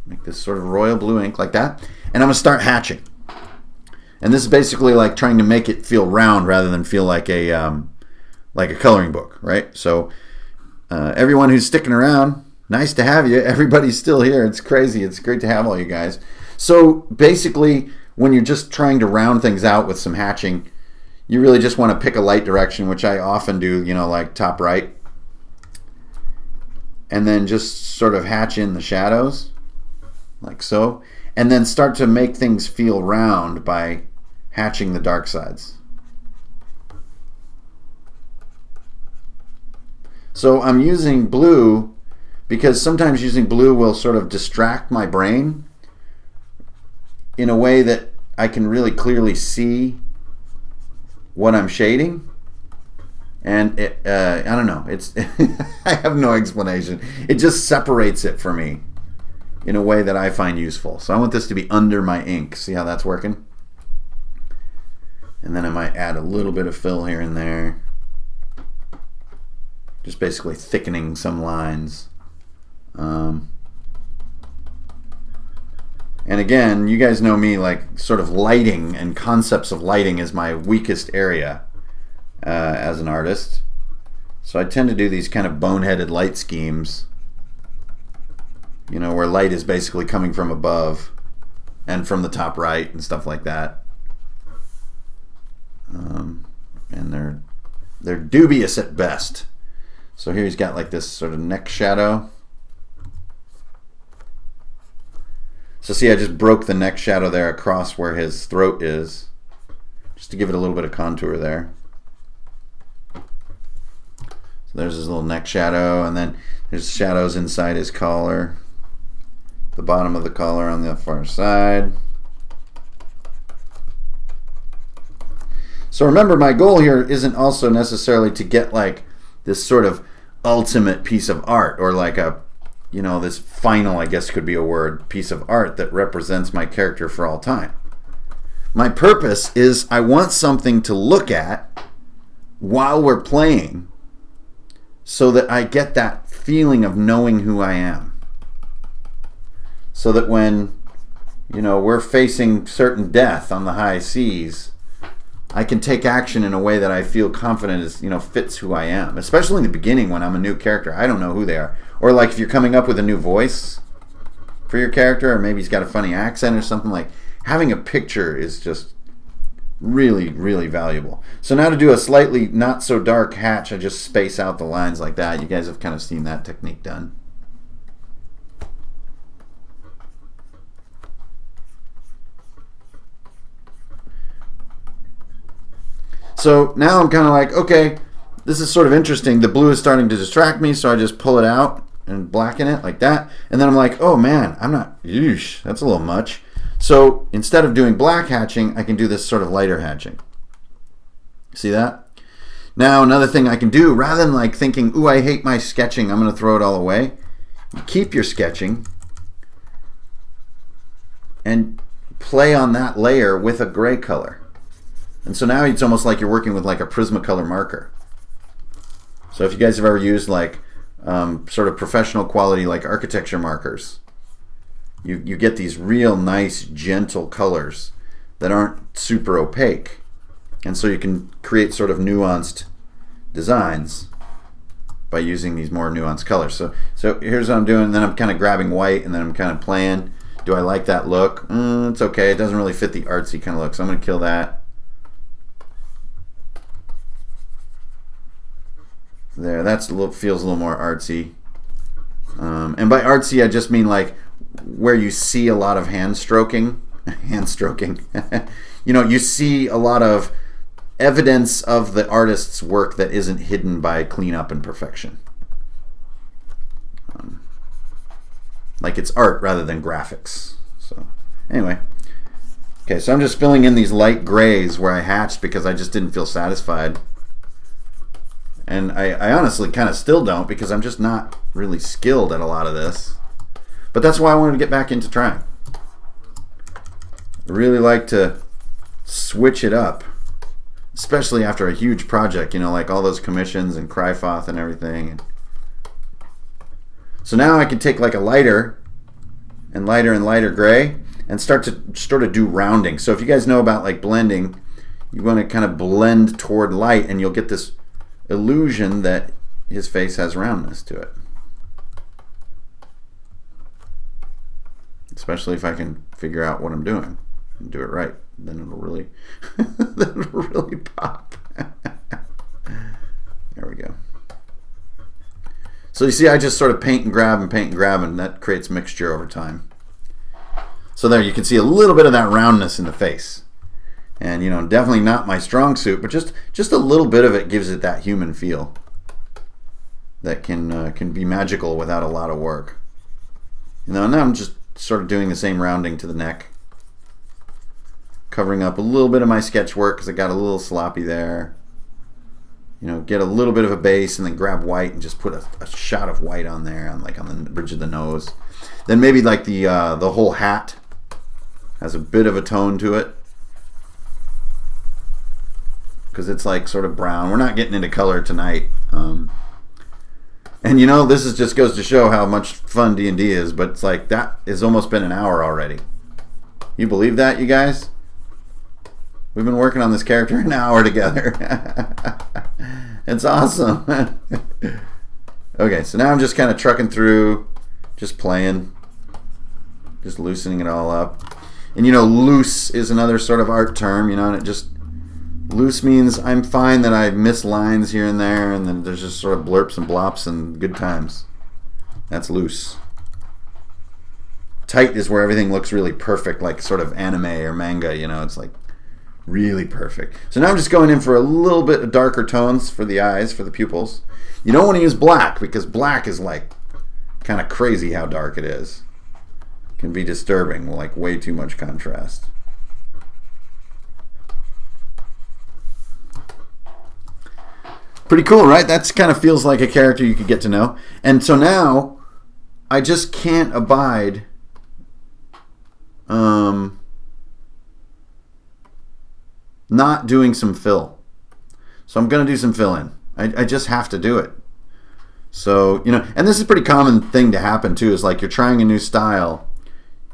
Make this sort of royal blue ink like that. And I'm going to start hatching. And this is basically like trying to make it feel round rather than feel like a coloring book, right? So everyone who's sticking around, nice to have you. Everybody's still here. It's crazy. It's great to have all you guys. So basically, when you're just trying to round things out with some hatching, you really just want to pick a light direction, which I often do, you know, like top right. And then just sort of hatch in the shadows, like so. And then start to make things feel round by hatching the dark sides. So I'm using blue because sometimes using blue will sort of distract my brain in a way that I can really clearly see what I'm shading. And I don't know, it's I have no explanation. It just separates it for me in a way that I find useful. So I want this to be under my ink. See how that's working? And then I might add a little bit of fill here and there. Just basically thickening some lines. And again, you guys know me, like sort of lighting and concepts of lighting is my weakest area as an artist. So I tend to do these kind of boneheaded light schemes, you know, where light is basically coming from above and from the top right and stuff like that. And they're dubious at best. So here he's got like this sort of neck shadow. So see, I just broke the neck shadow there across where his throat is, just to give it a little bit of contour there. So there's his little neck shadow, and then there's shadows inside his collar, the bottom of the collar on the far side. So remember, my goal here isn't also necessarily to get like this sort of ultimate piece of art, or like a, you know, this final, I guess could be a word, piece of art that represents my character for all time. My purpose is I want something to look at while we're playing so that I get that feeling of knowing who I am. So that when, you know, we're facing certain death on the high seas, I can take action in a way that I feel confident is, you know, fits who I am. Especially in the beginning when I'm a new character. I don't know who they are. Or like if you're coming up with a new voice for your character, or maybe he's got a funny accent or something, like having a picture is just really, really valuable. So now to do a slightly not so dark hatch, I just space out the lines like that. You guys have kind of seen that technique done. So now I'm kind of like, okay, this is sort of interesting. The blue is starting to distract me, so I just pull it out and blacken it like that. And then I'm like, oh man, I'm not, yeesh, that's a little much. So instead of doing black hatching, I can do this sort of lighter hatching. See that? Now another thing I can do, rather than like thinking, ooh, I hate my sketching, I'm going to throw it all away. You keep your sketching and play on that layer with a gray color. And so now it's almost like you're working with like a Prismacolor marker. So if you guys have ever used like sort of professional quality like architecture markers, you get these real nice gentle colors that aren't super opaque. And so you can create sort of nuanced designs by using these more nuanced colors. So here's what I'm doing. Then I'm kind of grabbing white and then I'm kind of playing. Do I like that look? It's okay. It doesn't really fit the artsy kind of look. So I'm going to kill that. There, that's feels a little more artsy. And by artsy, I just mean like where you see a lot of hand stroking. Hand stroking. You know, you see a lot of evidence of the artist's work that isn't hidden by cleanup and perfection. Like it's art rather than graphics. So anyway. Okay, so I'm just filling in these light grays where I hatched because I just didn't feel satisfied. And I honestly kind of still don't, because I'm just not really skilled at a lot of this. But that's why I wanted to get back into trying. I really like to switch it up, especially after a huge project, you know, like all those commissions and Cryfoth and everything. So now I can take like a lighter and lighter gray and start to sort of do rounding. So if you guys know about like blending, you want to kind of blend toward light and you'll get this illusion that his face has roundness to it. Especially if I can figure out what I'm doing and do it right, then it'll really then it'll really pop. There we go. So you see, I just sort of paint and grab and that creates mixture over time. So there you can see a little bit of that roundness in the face. And, you know, definitely not my strong suit, but just a little bit of it gives it that human feel that can be magical without a lot of work. You know, now I'm just sort of doing the same rounding to the neck, covering up a little bit of my sketch work because I got a little sloppy there. You know, get a little bit of a base and then grab white and just put a shot of white on there, on the bridge of the nose. Then maybe like the whole hat has a bit of a tone to it, because it's like sort of brown. We're not getting into color tonight. And you know, this just goes to show how much fun D&D is, but it's like that has almost been an hour already. You believe that, you guys? We've been working on this character an hour together. It's awesome. Okay, so now I'm just kind of trucking through, just playing, just loosening it all up. And loose is another sort of art term, and it just, loose means I'm fine that I miss lines here and there, and then there's just sort of blurps and blops and good times. That's loose. Tight is where everything looks really perfect, like sort of anime or manga, it's like really perfect. So now I'm just going in for a little bit of darker tones for the eyes, for the pupils. You don't want to use black, because black is like kind of crazy how dark it is. It can be disturbing, like way too much contrast. Pretty cool, right? That kind of feels like a character you could get to know. And so now I just can't abide not doing some fill. So I'm going to do some fill in. I just have to do it. So, and this is a pretty common thing to happen too, is like you're trying a new style.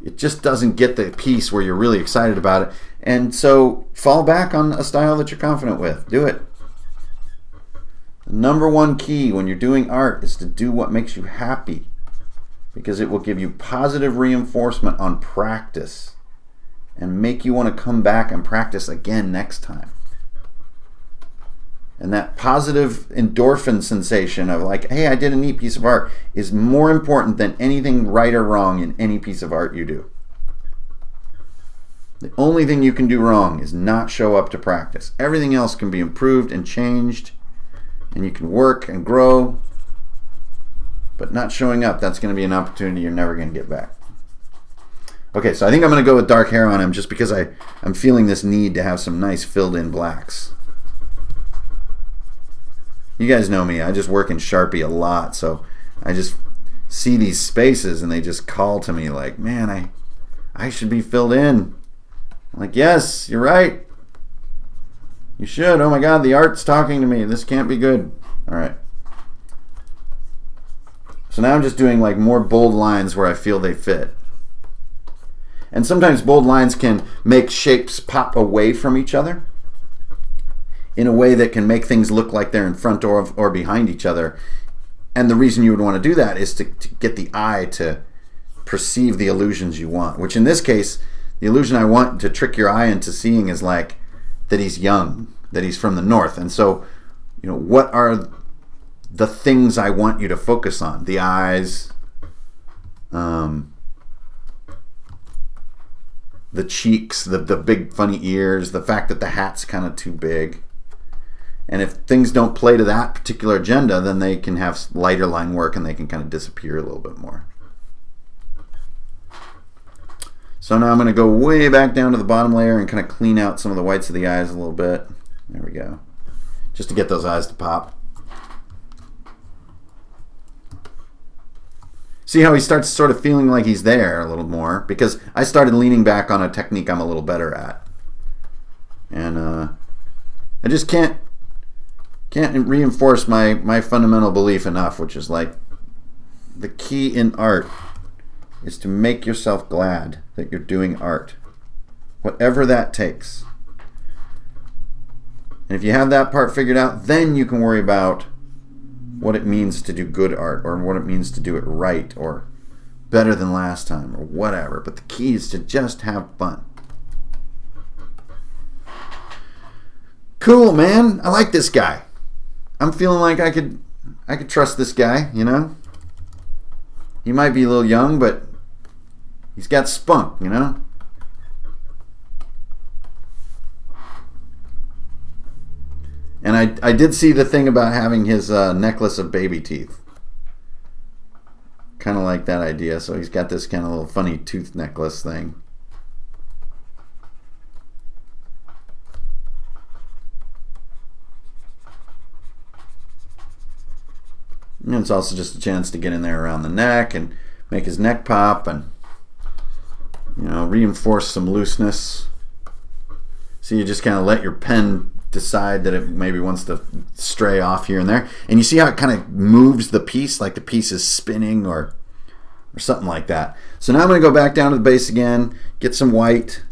It just doesn't get the piece where you're really excited about it. And so fall back on a style that you're confident with. Do it. The number one key when you're doing art is to do what makes you happy, because it will give you positive reinforcement on practice and make you want to come back and practice again next time. And that positive endorphin sensation of like, hey, I did a neat piece of art, is more important than anything right or wrong in any piece of art you do. The only thing you can do wrong is not show up to practice. Everything else can be improved and changed, and you can work and grow, but not showing up, that's going to be an opportunity you're never going to get back. Okay, so I think I'm going to go with dark hair on him just because I'm feeling this need to have some nice filled in blacks. You guys know me, I just work in Sharpie a lot, so I just see these spaces and they just call to me like, man, I should be filled in. I'm like, yes, you're right. You should. Oh my God, the art's talking to me. This can't be good. All right. So now I'm just doing like more bold lines where I feel they fit. And sometimes bold lines can make shapes pop away from each other in a way that can make things look like they're in front or behind each other. And the reason you would want to do that is to get the eye to perceive the illusions you want, which in this case, the illusion I want to trick your eye into seeing is like that he's young, that he's from the north. And so, what are the things I want you to focus on? The eyes, the cheeks, the big funny ears, the fact that the hat's kind of too big. And if things don't play to that particular agenda, then they can have lighter line work and they can kind of disappear a little bit more. So now I'm going to go way back down to the bottom layer and kind of clean out some of the whites of the eyes a little bit. There we go. Just to get those eyes to pop. See how he starts sort of feeling like he's there a little more, because I started leaning back on a technique I'm a little better at. And I just can't reinforce my fundamental belief enough, which is like the key in art is to make yourself glad that you're doing art, whatever that takes. And if you have that part figured out, then you can worry about what it means to do good art, or what it means to do it right, or better than last time, or whatever. But the key is to just have fun. Cool, man. I like this guy. I'm feeling like I could trust this guy, He might be a little young, but he's got spunk, And I did see the thing about having his necklace of baby teeth. Kind of like that idea. So he's got this kind of little funny tooth necklace thing. And it's also just a chance to get in there around the neck and make his neck pop and, reinforce some looseness. So you just kind of let your pen decide that it maybe wants to stray off here and there. And you see how it kind of moves the piece, like the piece is spinning or or something like that. So now I'm going to go back down to the base again, get some white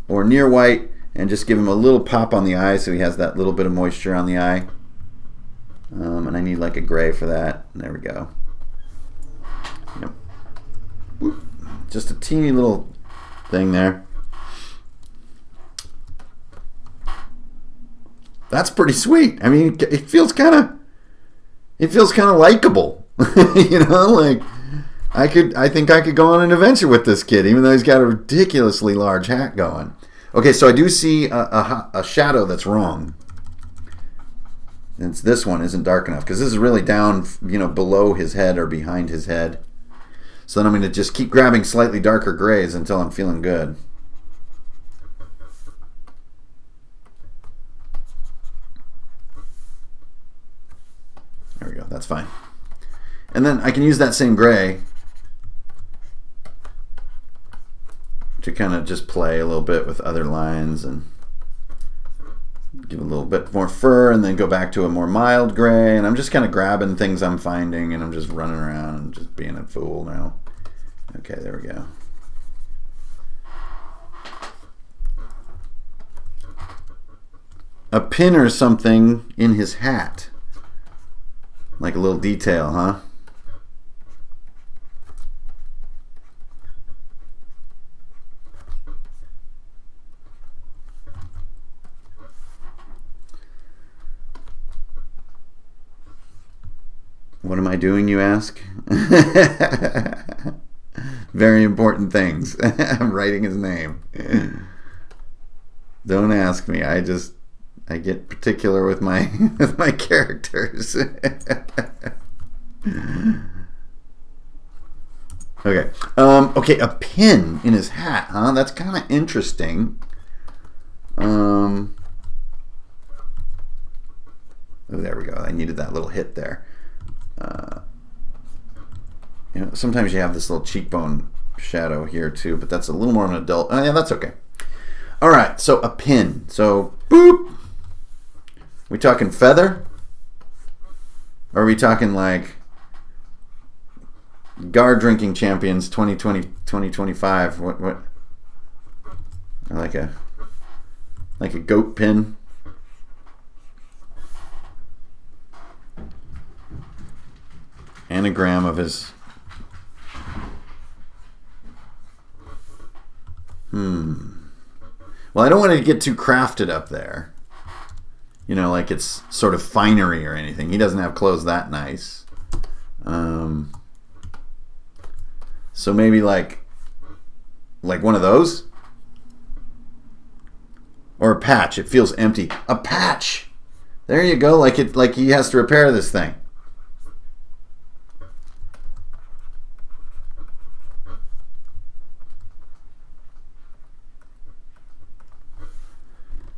or near white, and just give him a little pop on the eye so he has that little bit of moisture on the eye. And I need like a gray for that. There we go. Yep. Whoop. Just a teeny little thing there. That's pretty sweet. I mean, it feels kind of likable. You know, like I think I could go on an adventure with this kid, even though he's got a ridiculously large hat going. Okay, so I do see a shadow that's wrong. It's this one isn't dark enough because this is really down, you know, below his head or behind his head. So then I'm going to just keep grabbing slightly darker grays until I'm feeling good. There we go. That's fine. And then I can use that same gray to kind of just play a little bit with other lines and give a little bit more fur, and then go back to a more mild gray. And I'm just kind of grabbing things I'm finding, and I'm just running around and just being a fool now. Okay, there we go. A pin or something in his hat. Like a little detail, huh? What am I doing, you ask? Very important things. I'm writing his name. Don't ask me. I get particular with my characters. Okay. Okay, a pin in his hat, huh? That's kind of interesting. Oh, there we go. I needed that little hit there. You know, sometimes you have this little cheekbone shadow here too, but that's a little more of an adult. Oh, yeah, that's okay. All right, so a pin. So, boop. We talking feather? Or are we talking like Gar Drinking Champions 2020, 2025? What? Or like a goat pin? Anagram of his. Well, I don't want to get too crafted up there. You know, like it's sort of finery or anything. He doesn't have clothes that nice. So maybe like one of those? Or a patch. It feels empty. A patch! There you go. Like he has to repair this thing.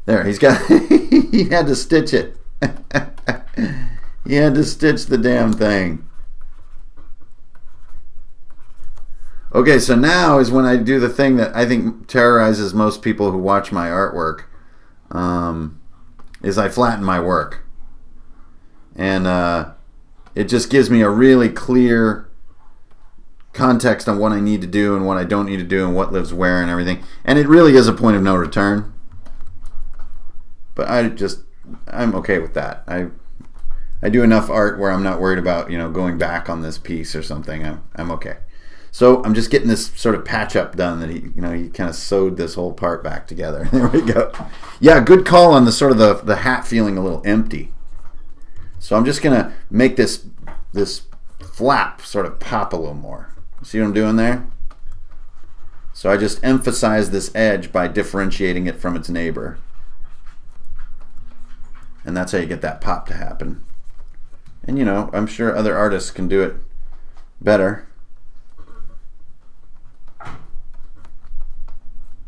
There, he's got, he had to stitch it. He had to stitch the damn thing. Okay, so now is when I do the thing that I think terrorizes most people who watch my artwork, is I flatten my work. And it just gives me a really clear context on what I need to do and what I don't need to do and what lives where and everything. And it really is a point of no return. But I'm okay with that. I do enough art where I'm not worried about, you know, going back on this piece or something. I'm okay. So I'm just getting this sort of patch up done that he kind of sewed this whole part back together. There we go. Yeah, good call on the sort of the hat feeling a little empty. So I'm just gonna make this flap sort of pop a little more. See what I'm doing there? So I just emphasize this edge by differentiating it from its neighbor. And that's how you get that pop to happen. And you know, I'm sure other artists can do it better.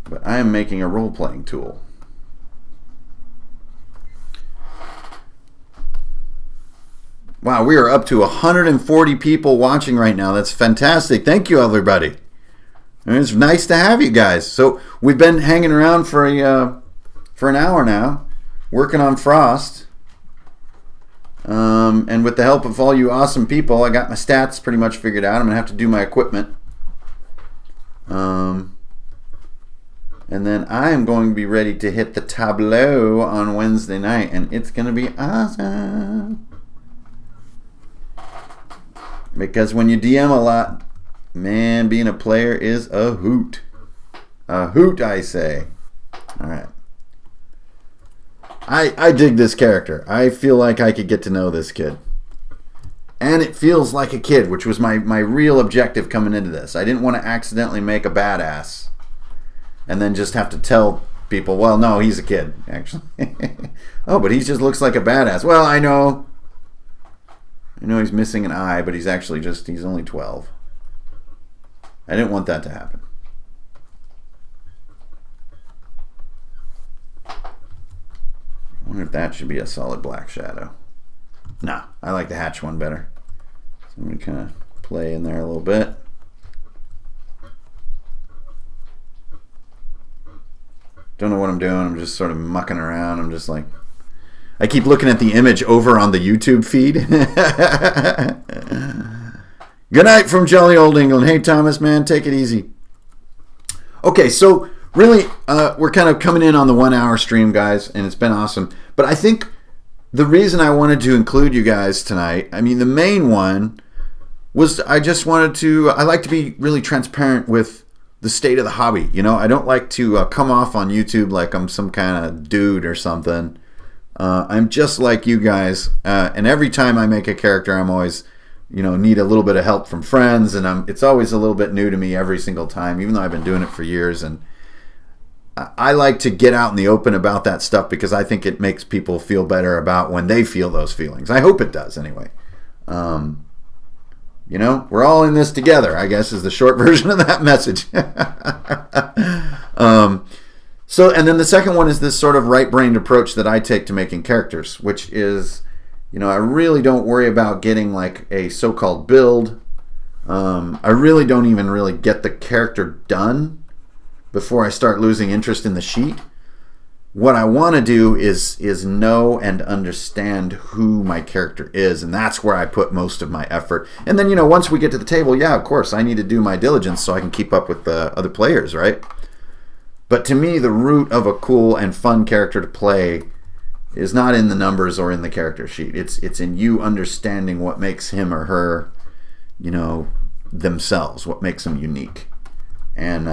But I am making a role-playing tool. Wow, we are up to 140 people watching right now. That's fantastic. Thank you, everybody. And it's nice to have you guys. So we've been hanging around for an hour now, working on Frost. And with the help of all you awesome people, I got my stats pretty much figured out. I'm going to have to do my equipment. And then I am going to be ready to hit the tableau on Wednesday night, and it's going to be awesome. Because when you DM a lot, man, being a player is a hoot. A hoot, I say. All right. I dig this character. I feel like I could get to know this kid. And it feels like a kid, which was my real objective coming into this. I didn't want to accidentally make a badass and then just have to tell people, well, no, he's a kid, actually. Oh, but he just looks like a badass. Well, I know he's missing an eye, but he's actually he's only 12. I didn't want that to happen. I wonder if that should be a solid black shadow. No, I like the hatch one better. So I'm going to kind of play in there a little bit. Don't know what I'm doing. I'm just sort of mucking around. I'm just like, I keep looking at the image over on the YouTube feed. Good night from jolly old England. Hey, Thomas, man, take it easy. Okay, so really, we're kind of coming in on the 1 hour stream, guys, and it's been awesome. But I think the reason I wanted to include you guys tonight, I mean, the main one was I like to be really transparent with the state of the hobby. You know, I don't like to come off on YouTube like I'm some kind of dude or something. I'm just like you guys, and every time I make a character, I'm always, need a little bit of help from friends, and it's always a little bit new to me every single time, even though I've been doing it for years. And I like to get out in the open about that stuff because I think it makes people feel better about when they feel those feelings. I hope it does, anyway. We're all in this together, I guess, is the short version of that message. And then the second one is this sort of right-brained approach that I take to making characters, which is, I really don't worry about getting like a so-called build. I really don't even really get the character done before I start losing interest in the sheet. What I want to do is know and understand who my character is, and that's where I put most of my effort. And then, once we get to the table, yeah, of course, I need to do my diligence so I can keep up with the other players, right? But to me, the root of a cool and fun character to play is not in the numbers or in the character sheet. It's in you understanding what makes him or her, themselves, what makes them unique. And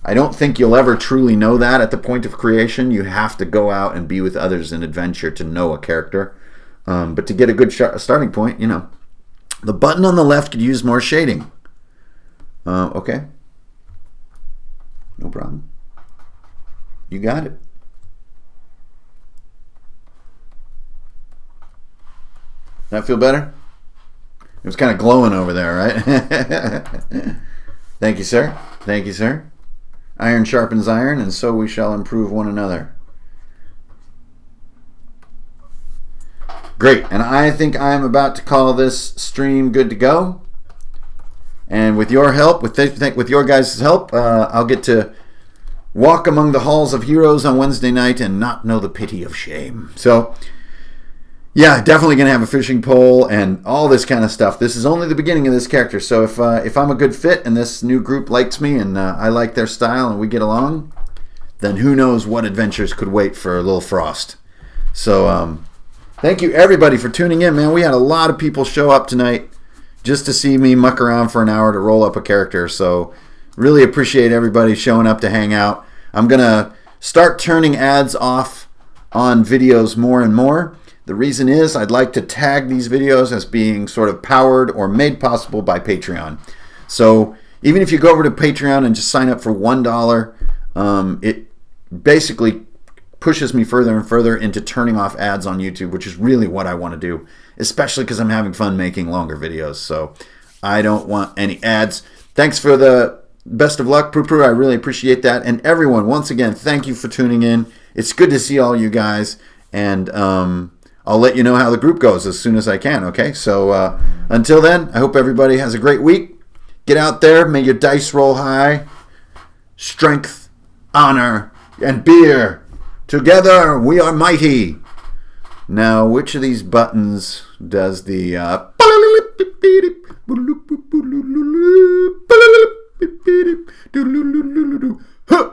I don't think you'll ever truly know that at the point of creation. You have to go out and be with others in adventure to know a character. But to get a good starting point, the button on the left could use more shading. Okay. No problem. You got it. That feel better? It was kind of glowing over there, right? Thank you, sir. Thank you, sir. Iron sharpens iron, and so we shall improve one another. Great, and I think I'm about to call this stream good to go. And with your help, with your guys' help, I'll get to walk among the halls of heroes on Wednesday night and not know the pity of shame. So, yeah, definitely going to have a fishing pole and all this kind of stuff. This is only the beginning of this character. So if I'm a good fit and this new group likes me and I like their style and we get along, then who knows what adventures could wait for Lil Frost. So thank you, everybody, for tuning in, man. We had a lot of people show up tonight just to see me muck around for an hour to roll up a character. So really appreciate everybody showing up to hang out. I'm going to start turning ads off on videos more and more. The reason is I'd like to tag these videos as being sort of powered or made possible by Patreon. So even if you go over to Patreon and just sign up for $1, it basically pushes me further and further into turning off ads on YouTube, which is really what I want to do, especially because I'm having fun making longer videos. So I don't want any ads. Thanks for the best of luck, Prue Prue. I really appreciate that. And everyone, once again, thank you for tuning in. It's good to see all you guys. And I'll let you know how the group goes as soon as I can, okay? So until then, I hope everybody has a great week. Get out there. May your dice roll high. Strength, honor, and beer. Together, we are mighty. Now, which of these buttons does the... Huh.